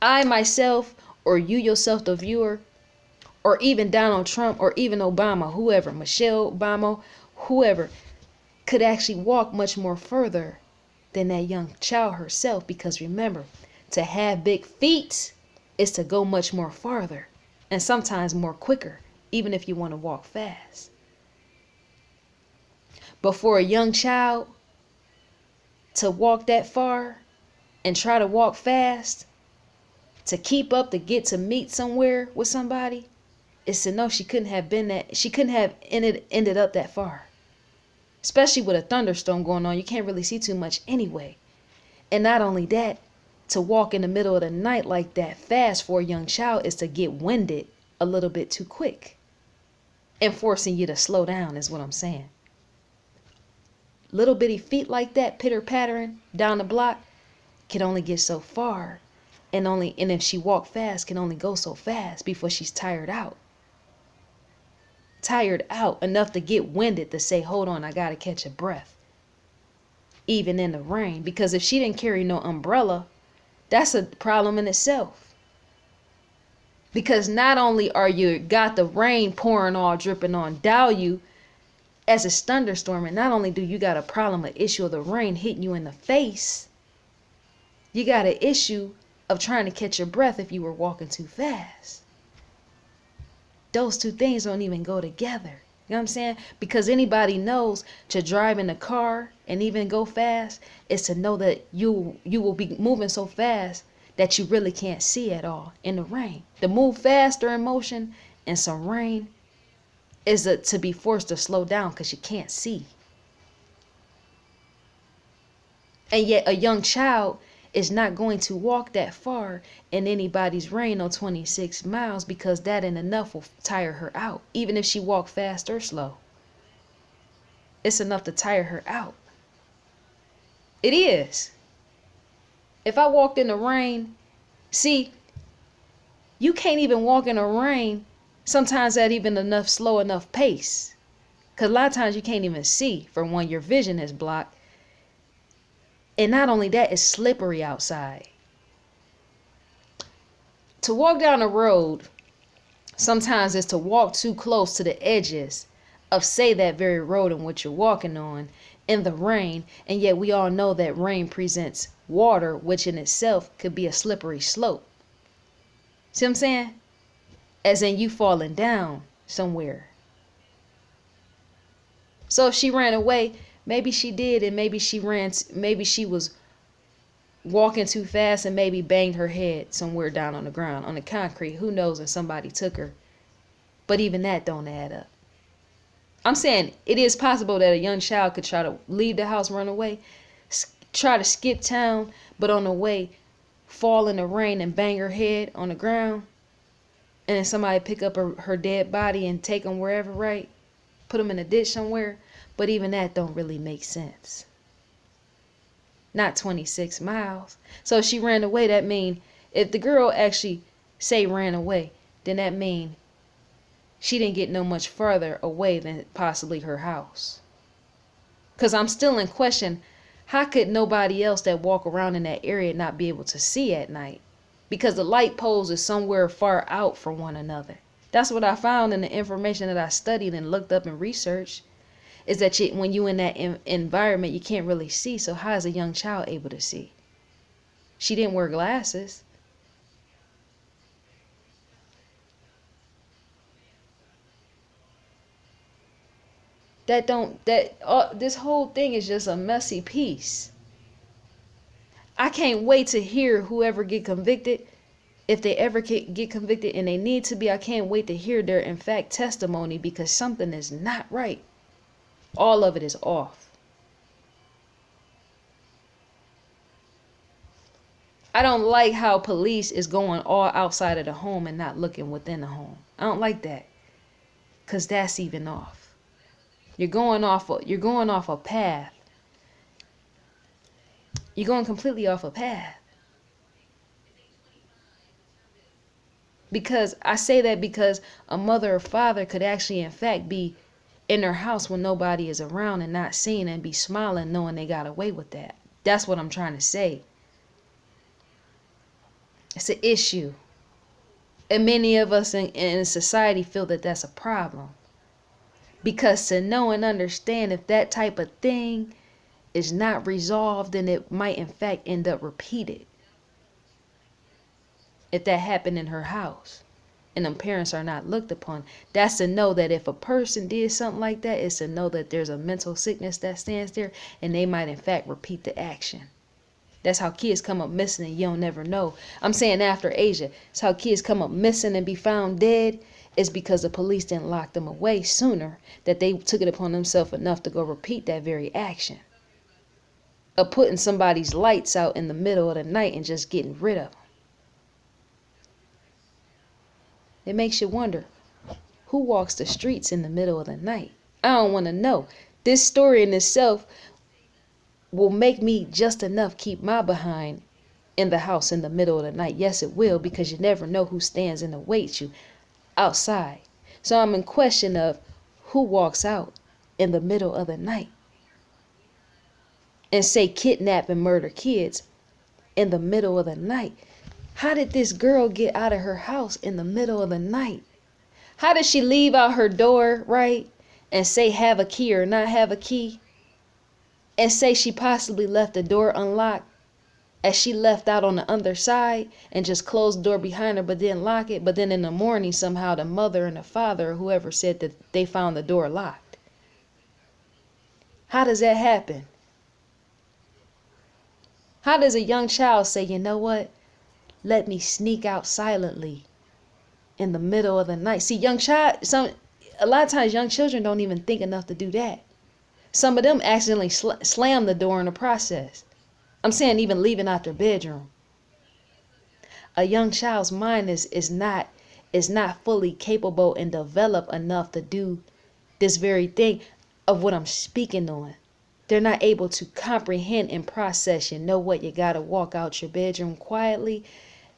I myself, or you yourself, the viewer, or even Donald Trump, or even Obama, whoever, Michelle Obama, whoever, could actually walk much more further than that young child herself. Because remember, to have big feet is to go much more farther, and sometimes more quicker, even if you want to walk fast. But for a young child to walk that far and try to walk fast, to keep up, to get to meet somewhere with somebody, is to know she couldn't have ended up that far. Especially with a thunderstorm going on, you can't really see too much anyway. And not only that, to walk in the middle of the night like that fast for a young child is to get winded a little bit too quick, and forcing you to slow down is what I'm saying. Little bitty feet like that, pitter pattering down the block, can only get so far, and if she walk fast, can only go so fast before she's tired out enough to get winded to say, hold on, I gotta catch a breath, even in the rain. Because if she didn't carry no umbrella, that's a problem in itself. Because not only are you got the rain pouring all dripping on down you as a thunderstorm, and not only do you got a problem, an issue of the rain hitting you in the face, you got an issue of trying to catch your breath if you were walking too fast. Those two things don't even go together. You know what I'm saying? Because anybody knows to drive in a car and even go fast is to know that you will be moving so fast that you really can't see at all in the rain. To move fast during motion in some rain is to be forced to slow down because you can't see. And yet a young child is not going to walk that far in anybody's rain on 26 miles, because that and enough will tire her out. Even if she walk fast or slow, it's enough to tire her out. It is. If I walked in the rain, see, you can't even walk in the rain sometimes at even enough slow enough pace, because a lot of times you can't even see. For one, your vision is blocked. And not only that, it's slippery outside. To walk down the road sometimes is to walk too close to the edges of, say, that very road in which you're walking on in the rain. And yet we all know that rain presents water, which in itself could be a slippery slope. See what I'm saying? As in you falling down somewhere. So if she ran away, maybe she did, and maybe she was walking too fast and maybe banged her head somewhere down on the ground, on the concrete. Who knows, and somebody took her. But even that don't add up. I'm saying it is possible that a young child could try to leave the house, run away, try to skip town, but on the way fall in the rain and bang her head on the ground. and then somebody pick up her dead body and take them wherever, right? Put them in a ditch somewhere. But even that don't really make sense. Not 26 miles. So if she ran away, that mean if the girl actually say ran away, then that mean she didn't get no much further away than possibly her house. Because I'm still in question, how could nobody else that walk around in that area not be able to see at night? Because the light poles is somewhere far out from one another. That's what I found in the information that I studied and looked up and researched, is that when you in that environment, you can't really see. So how is a young child able to see? She didn't wear glasses. This whole thing is just a messy piece. I can't wait to hear whoever get convicted. If they ever get convicted, and they need to be, I can't wait to hear their in fact testimony, because something is not right. All of it is off. I don't like how police is going all outside of the home and not looking within the home. I don't like that, because that's even off. You're going off a path. You're going completely off a path. Because I say that because a mother or father could actually in fact be in their house when nobody is around and not seeing, and be smiling knowing they got away with that. That's what I'm trying to say. It's an issue. And many of us in society feel that that's a problem. Because to know and understand if that type of thing is not resolved, then it might in fact end up repeated. If that happened in her house and them parents are not looked upon, that's to know that if a person did something like that, it's to know that there's a mental sickness that stands there, and they might in fact repeat the action. That's how kids come up missing and you don't never know. I'm saying after Asia, it's how kids come up missing and be found dead. It's because the police didn't lock them away sooner, that they took it upon themselves enough to go repeat that very action of putting somebody's lights out in the middle of the night and just getting rid of them. It makes you wonder, who walks the streets in the middle of the night? I don't want to know. This story in itself will make me just enough keep my behind in the house in the middle of the night. Yes, it will, because you never know who stands and awaits you outside. So I'm in question of who walks out in the middle of the night and say kidnap and murder kids in the middle of the night. How did this girl get out of her house in the middle of the night? How did she leave out her door, right, and say have a key or not have a key, and say she possibly left the door unlocked as she left out on the other side and just closed the door behind her but didn't lock it? But then in the morning somehow the mother and the father or whoever said that they found the door locked. How does that happen? How does a young child say, you know what, let me sneak out silently in the middle of the night? See, a lot of times young children don't even think enough to do that. Some of them accidentally slam the door in the process. I'm saying even leaving out their bedroom. A young child's mind is not fully capable and developed enough to do this very thing of what I'm speaking on. They're not able to comprehend and process. You know what? You got to walk out your bedroom quietly.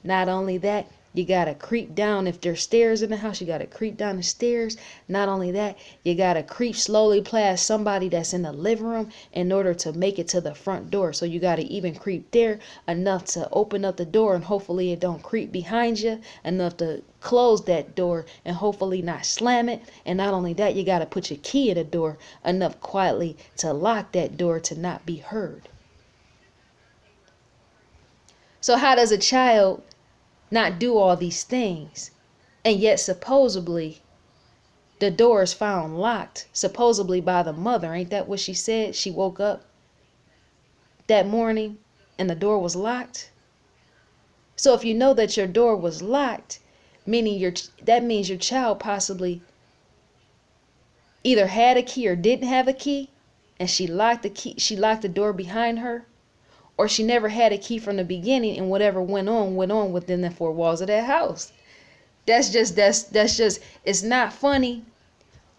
Not only that, you got to creep down. If there's stairs in the house, you got to creep down the stairs. Not only that, you got to creep slowly past somebody that's in the living room in order to make it to the front door. So you got to even creep there enough to open up the door, and hopefully it don't creep behind you enough to close that door and hopefully not slam it. And not only that, you got to put your key in the door enough quietly to lock that door to not be heard. So how does a child not do all these things, and yet supposedly the door is found locked, supposedly by the mother? Ain't that what she said? She woke up that morning and the door was locked. So if you know that your door was locked, that means your child possibly either had a key or didn't have a key, and she locked the door behind her, or she never had a key from the beginning, and whatever went on within the four walls of that house. That's just it's not funny,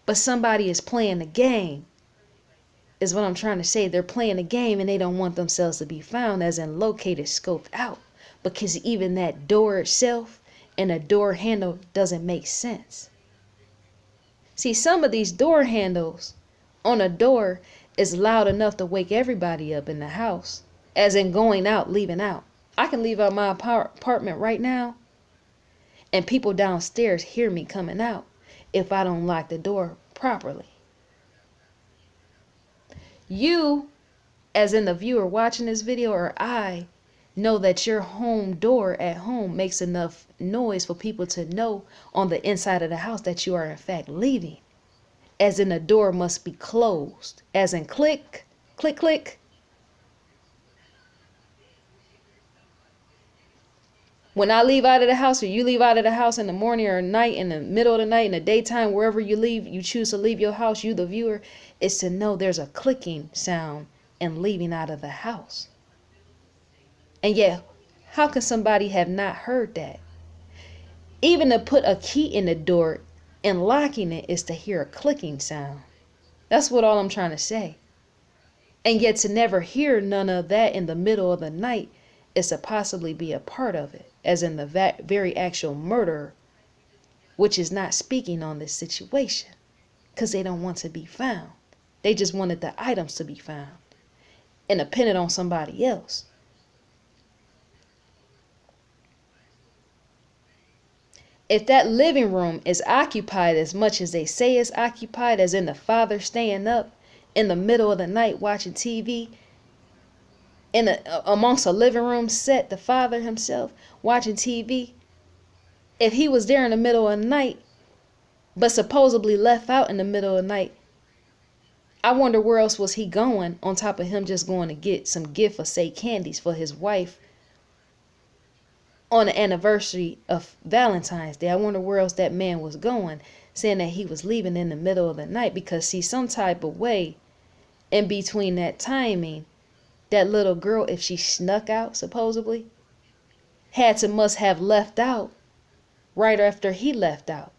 but somebody is playing the game. Is what I'm trying to say. They're playing a game and they don't want themselves to be found, as in located, scoped out. Because even that door itself and a door handle doesn't make sense. See, some of these door handles on a door is loud enough to wake everybody up in the house. As in going out, leaving out. I can leave out my apartment right now and people downstairs hear me coming out if I don't lock the door properly. You, as in the viewer watching this video, or I, know that your home door at home makes enough noise for people to know on the inside of the house that you are in fact leaving. As in the door must be closed. As in click, click, click. When I leave out of the house, or you leave out of the house in the morning or night, in the middle of the night, in the daytime, wherever you leave, you choose to leave your house, you the viewer, is to know there's a clicking sound and leaving out of the house. And yet, how can somebody have not heard that? Even to put a key in the door and locking it is to hear a clicking sound. That's what all I'm trying to say. And yet to never hear none of that in the middle of the night is to possibly be a part of it, as in the very actual murderer, which is not speaking on this situation because they don't want to be found. They just wanted the items to be found and to pin it on somebody else. If that living room is occupied as much as they say it's occupied, as in the father staying up in the middle of the night watching TV, amongst a living room set, the father himself watching TV, if he was there in the middle of the night, but supposedly left out in the middle of the night, I wonder where else was he going on top of him just going to get some gift or say candies for his wife on the anniversary of Valentine's Day. I wonder where else that man was going, saying that he was leaving in the middle of the night, because see, some type of way in between that timing, that little girl, if she snuck out supposedly, must have left out right after he left out.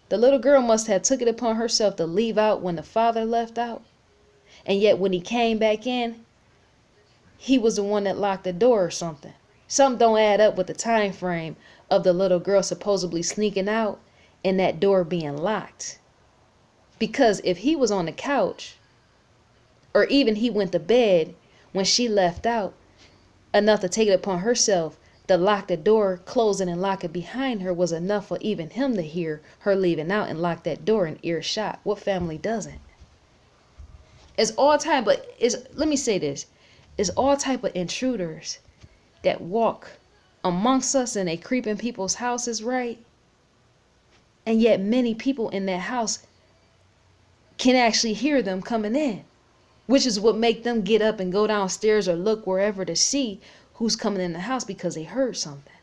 The little girl must have took it upon herself to leave out when the father left out. And yet when he came back in, he was the one that locked the door or something. Something don't add up with the time frame of the little girl supposedly sneaking out and that door being locked. Because if he was on the couch, or even he went to bed when she left out, enough to take it upon herself to lock the door, close it and lock it behind her, was enough for even him to hear her leaving out and lock that door in earshot. What family doesn't? It's all type, but let me say this. It's all type of intruders that walk amongst us and they creep in people's houses, right? And yet many people in that house can actually hear them coming in, which is what make them get up and go downstairs or look wherever to see who's coming in the house, because they heard something.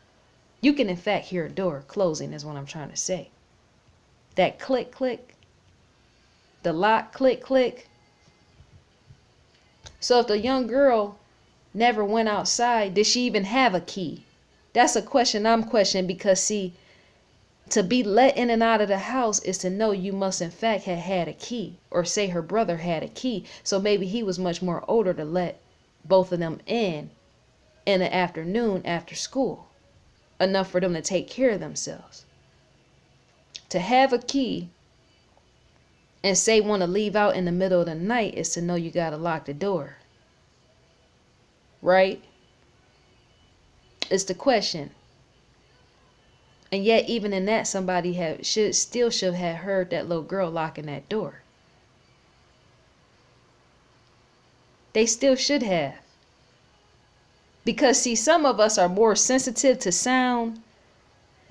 You can in fact hear a door closing, is what I'm trying to say. That click, click, the lock, click, click. So if the young girl never went outside, did she even have a key? That's a question I'm questioning, because see, to be let in and out of the house is to know you must in fact have had a key, or say her brother had a key. So maybe he was much more older to let both of them in the afternoon after school, enough for them to take care of themselves. To have a key and say want to leave out in the middle of the night is to know you got to lock the door. Right? It's the question. And yet even in that, somebody should have heard that little girl locking that door. They still should have. Because see, some of us are more sensitive to sound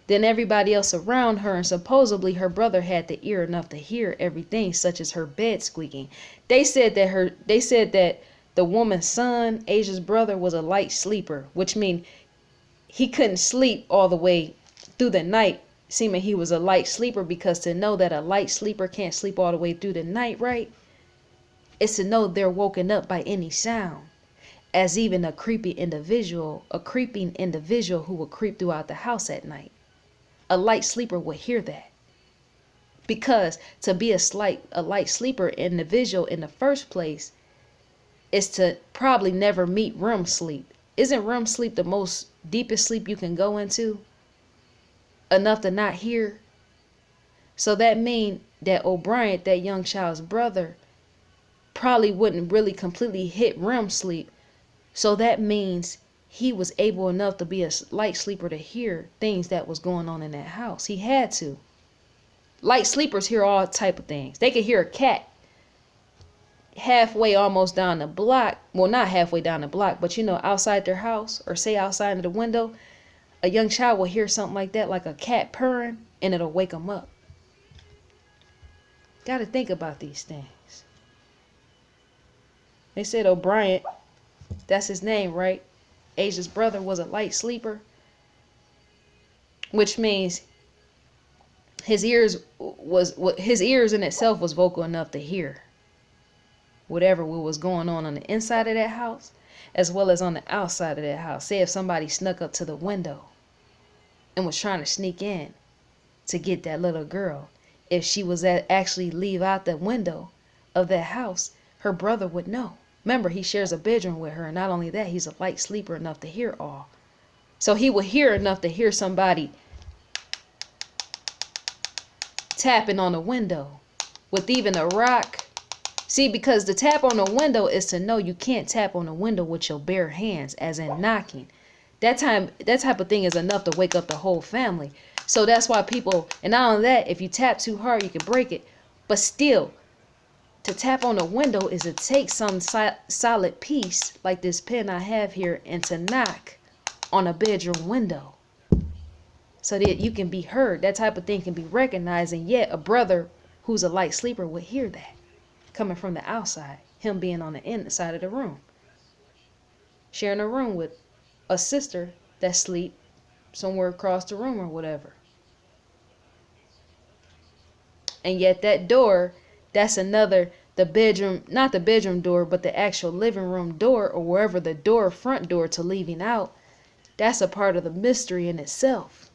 than everybody else around her, and supposedly her brother had the ear enough to hear everything, such as her bed squeaking. They said that the woman's son, Asia's brother, was a light sleeper, which means he couldn't sleep all the way through the night, seeming he was a light sleeper, because to know that a light sleeper can't sleep all the way through the night, right? It's to know they're woken up by any sound. As even a creeping individual who will creep throughout the house at night. A light sleeper would hear that. Because to be a light sleeper in the visual in the first place is to probably never meet REM sleep. Isn't REM sleep the most deepest sleep you can go into? Enough to not hear. So that means that O'Brien, that young child's brother, probably wouldn't really completely hit REM sleep. So that means he was able enough to be a light sleeper to hear things that was going on in that house. He had to. Light sleepers hear all type of things. They could hear a cat halfway almost down the block. Well, not halfway down the block, but outside their house, or say outside of the window. A young child will hear something like that, like a cat purring, and it'll wake them up. Got to think about these things. They said O'Brien, that's his name, right? Asia's brother was a light sleeper, which means his ears in itself was vocal enough to hear whatever was going on the inside of that house, as well as on the outside of that house. Say if somebody snuck up to the window and was trying to sneak in to get that little girl, if she was actually leave out the window of that house, her brother would know. Remember, he shares a bedroom with her, and not only that, he's a light sleeper enough to hear all. So he would hear enough to hear somebody tapping on the window with even a rock. See, because the tap on the window is to know you can't tap on the window with your bare hands, as in knocking. That type of thing is enough to wake up the whole family. So that's why people, and not only that, if you tap too hard, you can break it. But still, to tap on the window is to take some solid piece, like this pen I have here, and to knock on a bedroom window so that you can be heard. That type of thing can be recognized, and yet a brother who's a light sleeper would hear that coming from the outside, him being on the inside of the room, sharing a room with a sister that sleep somewhere across the room or whatever. And yet that door, that's the bedroom, not the bedroom door, but the actual living room door, or wherever the front door to leaving out, that's a part of the mystery in itself.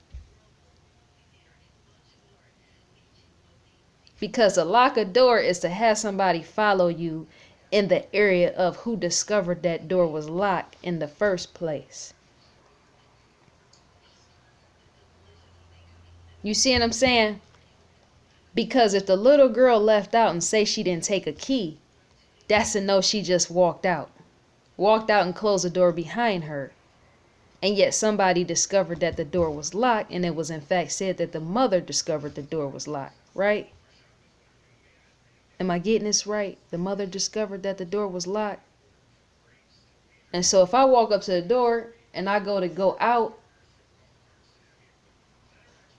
Because to lock a door is to have somebody follow you in the area of who discovered that door was locked in the first place. You see what I'm saying? Because if the little girl left out and say she didn't take a key, that's to know she just walked out and closed the door behind her. And yet somebody discovered that the door was locked, and it was in fact said that the mother discovered the door was locked, right? Am I getting this right? The mother discovered that the door was locked. And so if I walk up to the door and I go out,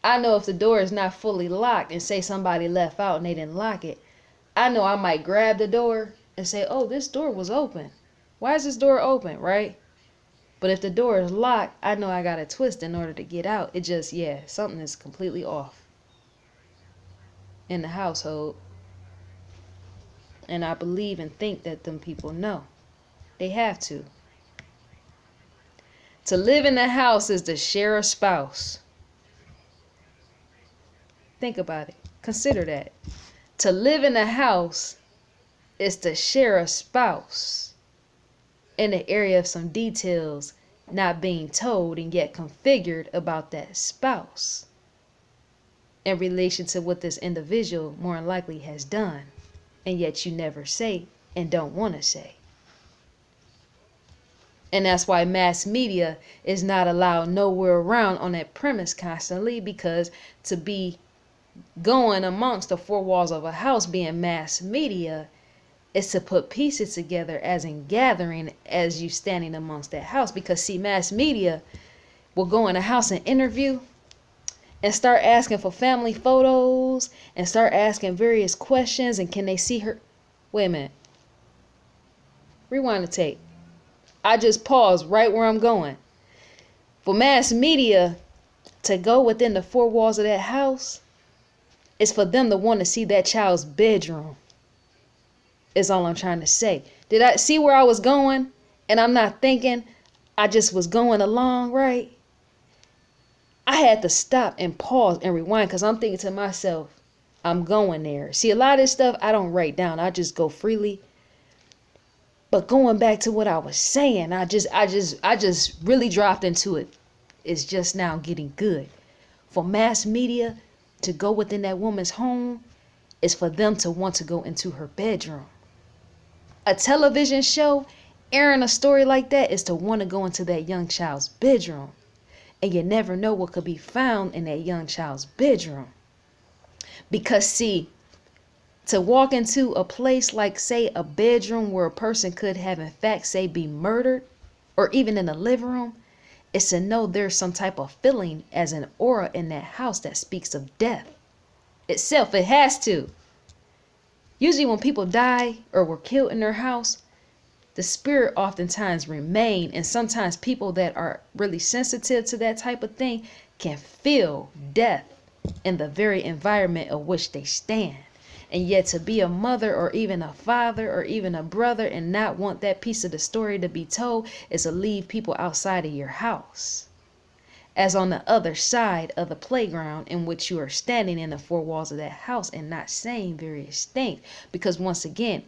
I know if the door is not fully locked and say somebody left out and they didn't lock it, I know I might grab the door and say, oh, this door was open. Why is this door open, right? But if the door is locked, I know I got to twist in order to get out. It just, something is completely off in the household. And I believe and think that them people know. They have to. To live in the house is to share a spouse. Think about it. Consider that. To live in the house is to share a spouse in the area of some details not being told and yet configured about that spouse in relation to what this individual more than likely has done, and yet you never say and don't want to say. And that's why mass media is not allowed nowhere around on that premise constantly, because to be going amongst the four walls of a house being mass media is to put pieces together, as in gathering, as you standing amongst that house. Because see, mass media will go in a house and interview and start asking for family photos and start asking various questions, and can they see her? Wait a minute. Rewind the tape. I just paused right where I'm going. For mass media to go within the four walls of that house is for them to want to see that child's bedroom. Is all I'm trying to say. Did I see where I was going? And I'm not thinking, I just was going along, right? I had to stop and pause and rewind because I'm thinking to myself, I'm going there. See, a lot of this stuff I don't write down. I just go freely. But going back to what I was saying, I just really dropped into it. It's just now getting good. For mass media to go within that woman's home is for them to want to go into her bedroom. A television show airing a story like that is to want to go into that young child's bedroom. And you never know what could be found in that young child's bedroom. Because see, to walk into a place like, say, a bedroom where a person could have, in fact, say, be murdered, or even in the living room, is to know there's some type of feeling as an aura in that house that speaks of death itself. It has to. Usually when people die or were killed in their house, the spirit oftentimes remain, and sometimes people that are really sensitive to that type of thing can feel death in the very environment of which they stand. And yet to be a mother or even a father or even a brother and not want that piece of the story to be told is to leave people outside of your house, as on the other side of the playground in which you are standing in the four walls of that house and not saying various things. Because once again,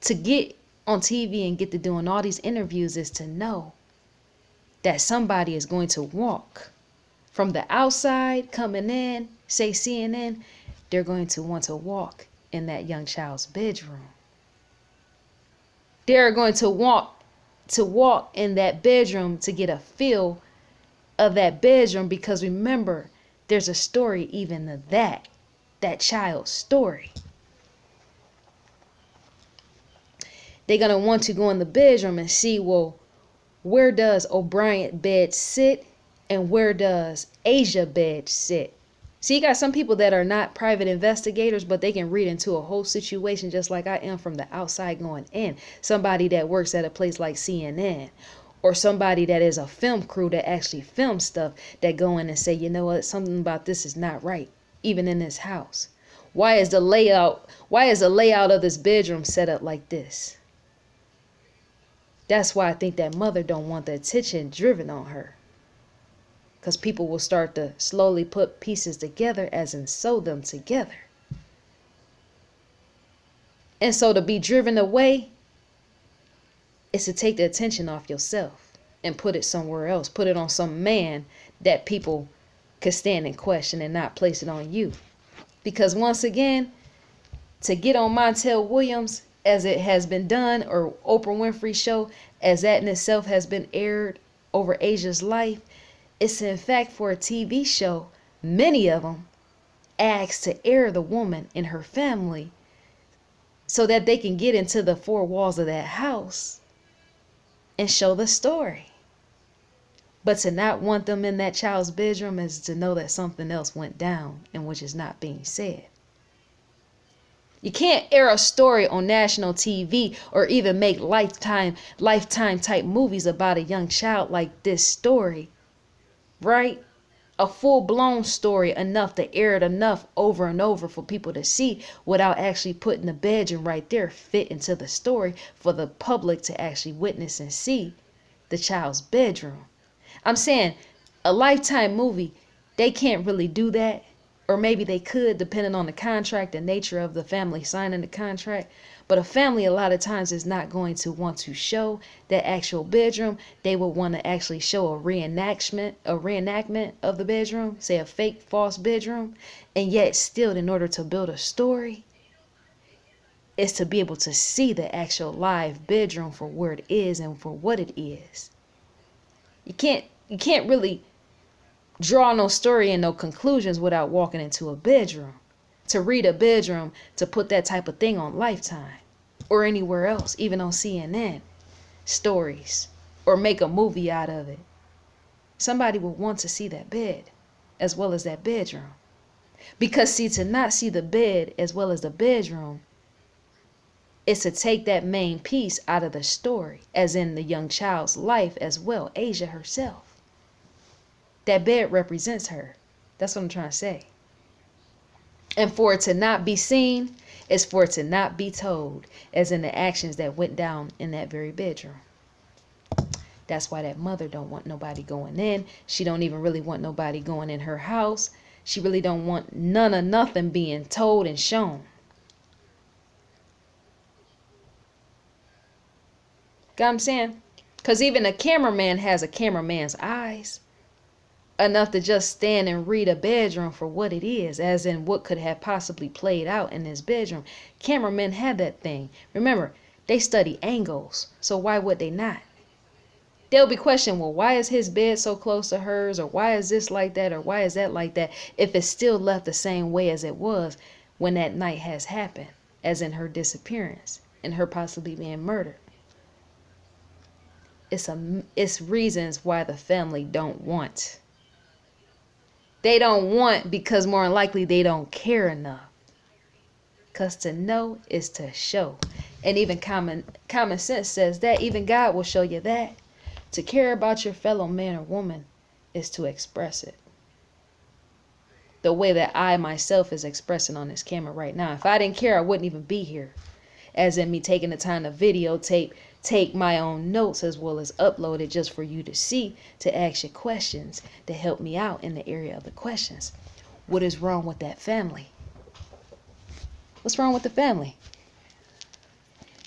to get on TV and get to doing all these interviews is to know that somebody is going to walk from the outside coming in, say CNN, they're going to want to walk in that young child's bedroom. They're going to walk in that bedroom to get a feel of that bedroom, because remember, there's a story even to that child's story. They're going to want to go in the bedroom and see, well, where does O'Brien bed sit and where does Asia bed sit? See, you got some people that are not private investigators, but they can read into a whole situation just like I am from the outside going in. Somebody that works at a place like CNN, or somebody that is a film crew that actually films stuff, that go in and say, you know what, something about this is not right, even in this house. Why is the layout of this bedroom set up like this? That's why I think that mother don't want the attention driven on her. Because people will start to slowly put pieces together, as in sew them together. And so to be driven away is to take the attention off yourself and put it somewhere else. Put it on some man that people could stand in question and not place it on you. Because once again, to get on Montel Williams, as it has been done, or Oprah Winfrey show, as that in itself has been aired over Asia's life, it's in fact for a TV show, many of them ask to air the woman and her family so that they can get into the four walls of that house and show the story. But to not want them in that child's bedroom is to know that something else went down and which is not being said. You can't air a story on national TV or even make lifetime type movies about a young child like this story, right? A full-blown story, enough to air it enough over and over for people to see, without actually putting the bedroom right there fit into the story for the public to actually witness and see the child's bedroom. I'm saying a Lifetime movie, they can't really do that. Or maybe they could, depending on the contract, the nature of the family signing the contract. But a family a lot of times is not going to want to show that actual bedroom. They will want to actually show a reenactment of the bedroom, say a fake false bedroom. And yet still, in order to build a story, is to be able to see the actual live bedroom for where it is and for what it is. You can't really draw no story and no conclusions without walking into a bedroom. To read a bedroom, to put that type of thing on Lifetime or anywhere else, even on CNN stories, or make a movie out of it, somebody will want to see that bed as well as that bedroom. Because see, to not see the bed as well as the bedroom is to take that main piece out of the story, as in the young child's life as well, Asia herself. That bed represents her. That's what I'm trying to say. And for it to not be seen is for it to not be told, as in the actions that went down in that very bedroom. That's why that mother don't want nobody going in. She don't even really want nobody going in her house. She really don't want none of nothing being told and shown. Got what I'm saying? Because even a cameraman has a cameraman's eyes. Enough to just stand and read a bedroom for what it is, as in what could have possibly played out in this bedroom. Cameramen have that thing. Remember, they study angles, so why would they not? They'll be questioning, well, why is his bed so close to hers, or why is this like that, or why is that like that, if it's still left the same way as it was when that night has happened, as in her disappearance and her possibly being murdered. It's reasons why the family don't want. They don't want because more than likely they don't care enough. Because to know is to show. And even common sense says that. Even God will show you that. To care about your fellow man or woman is to express it. The way that I myself is expressing on this camera right now. If I didn't care, I wouldn't even be here. As in me taking the time to videotape, take my own notes as well as upload it just for you to see, to ask you questions, to help me out in the area of the questions. What is wrong with that family? What's wrong with the family?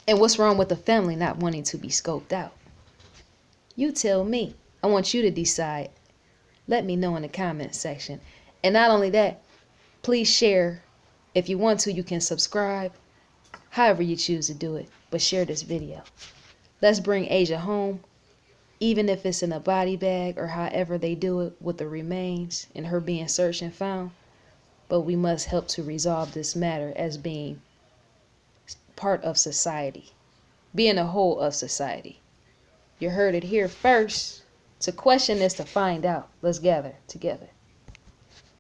And what's wrong with the family not wanting to be scoped out? You tell me. I want you to decide. Let me know in the comment section. And not only that, please share. If you want to, you can subscribe. However you choose to do it. But share this video. Let's bring Asia home. Even if it's in a body bag or however they do it with the remains and her being searched and found. But we must help to resolve this matter as being part of society. Being a whole of society. You heard it here first. To question is to find out. Let's gather together.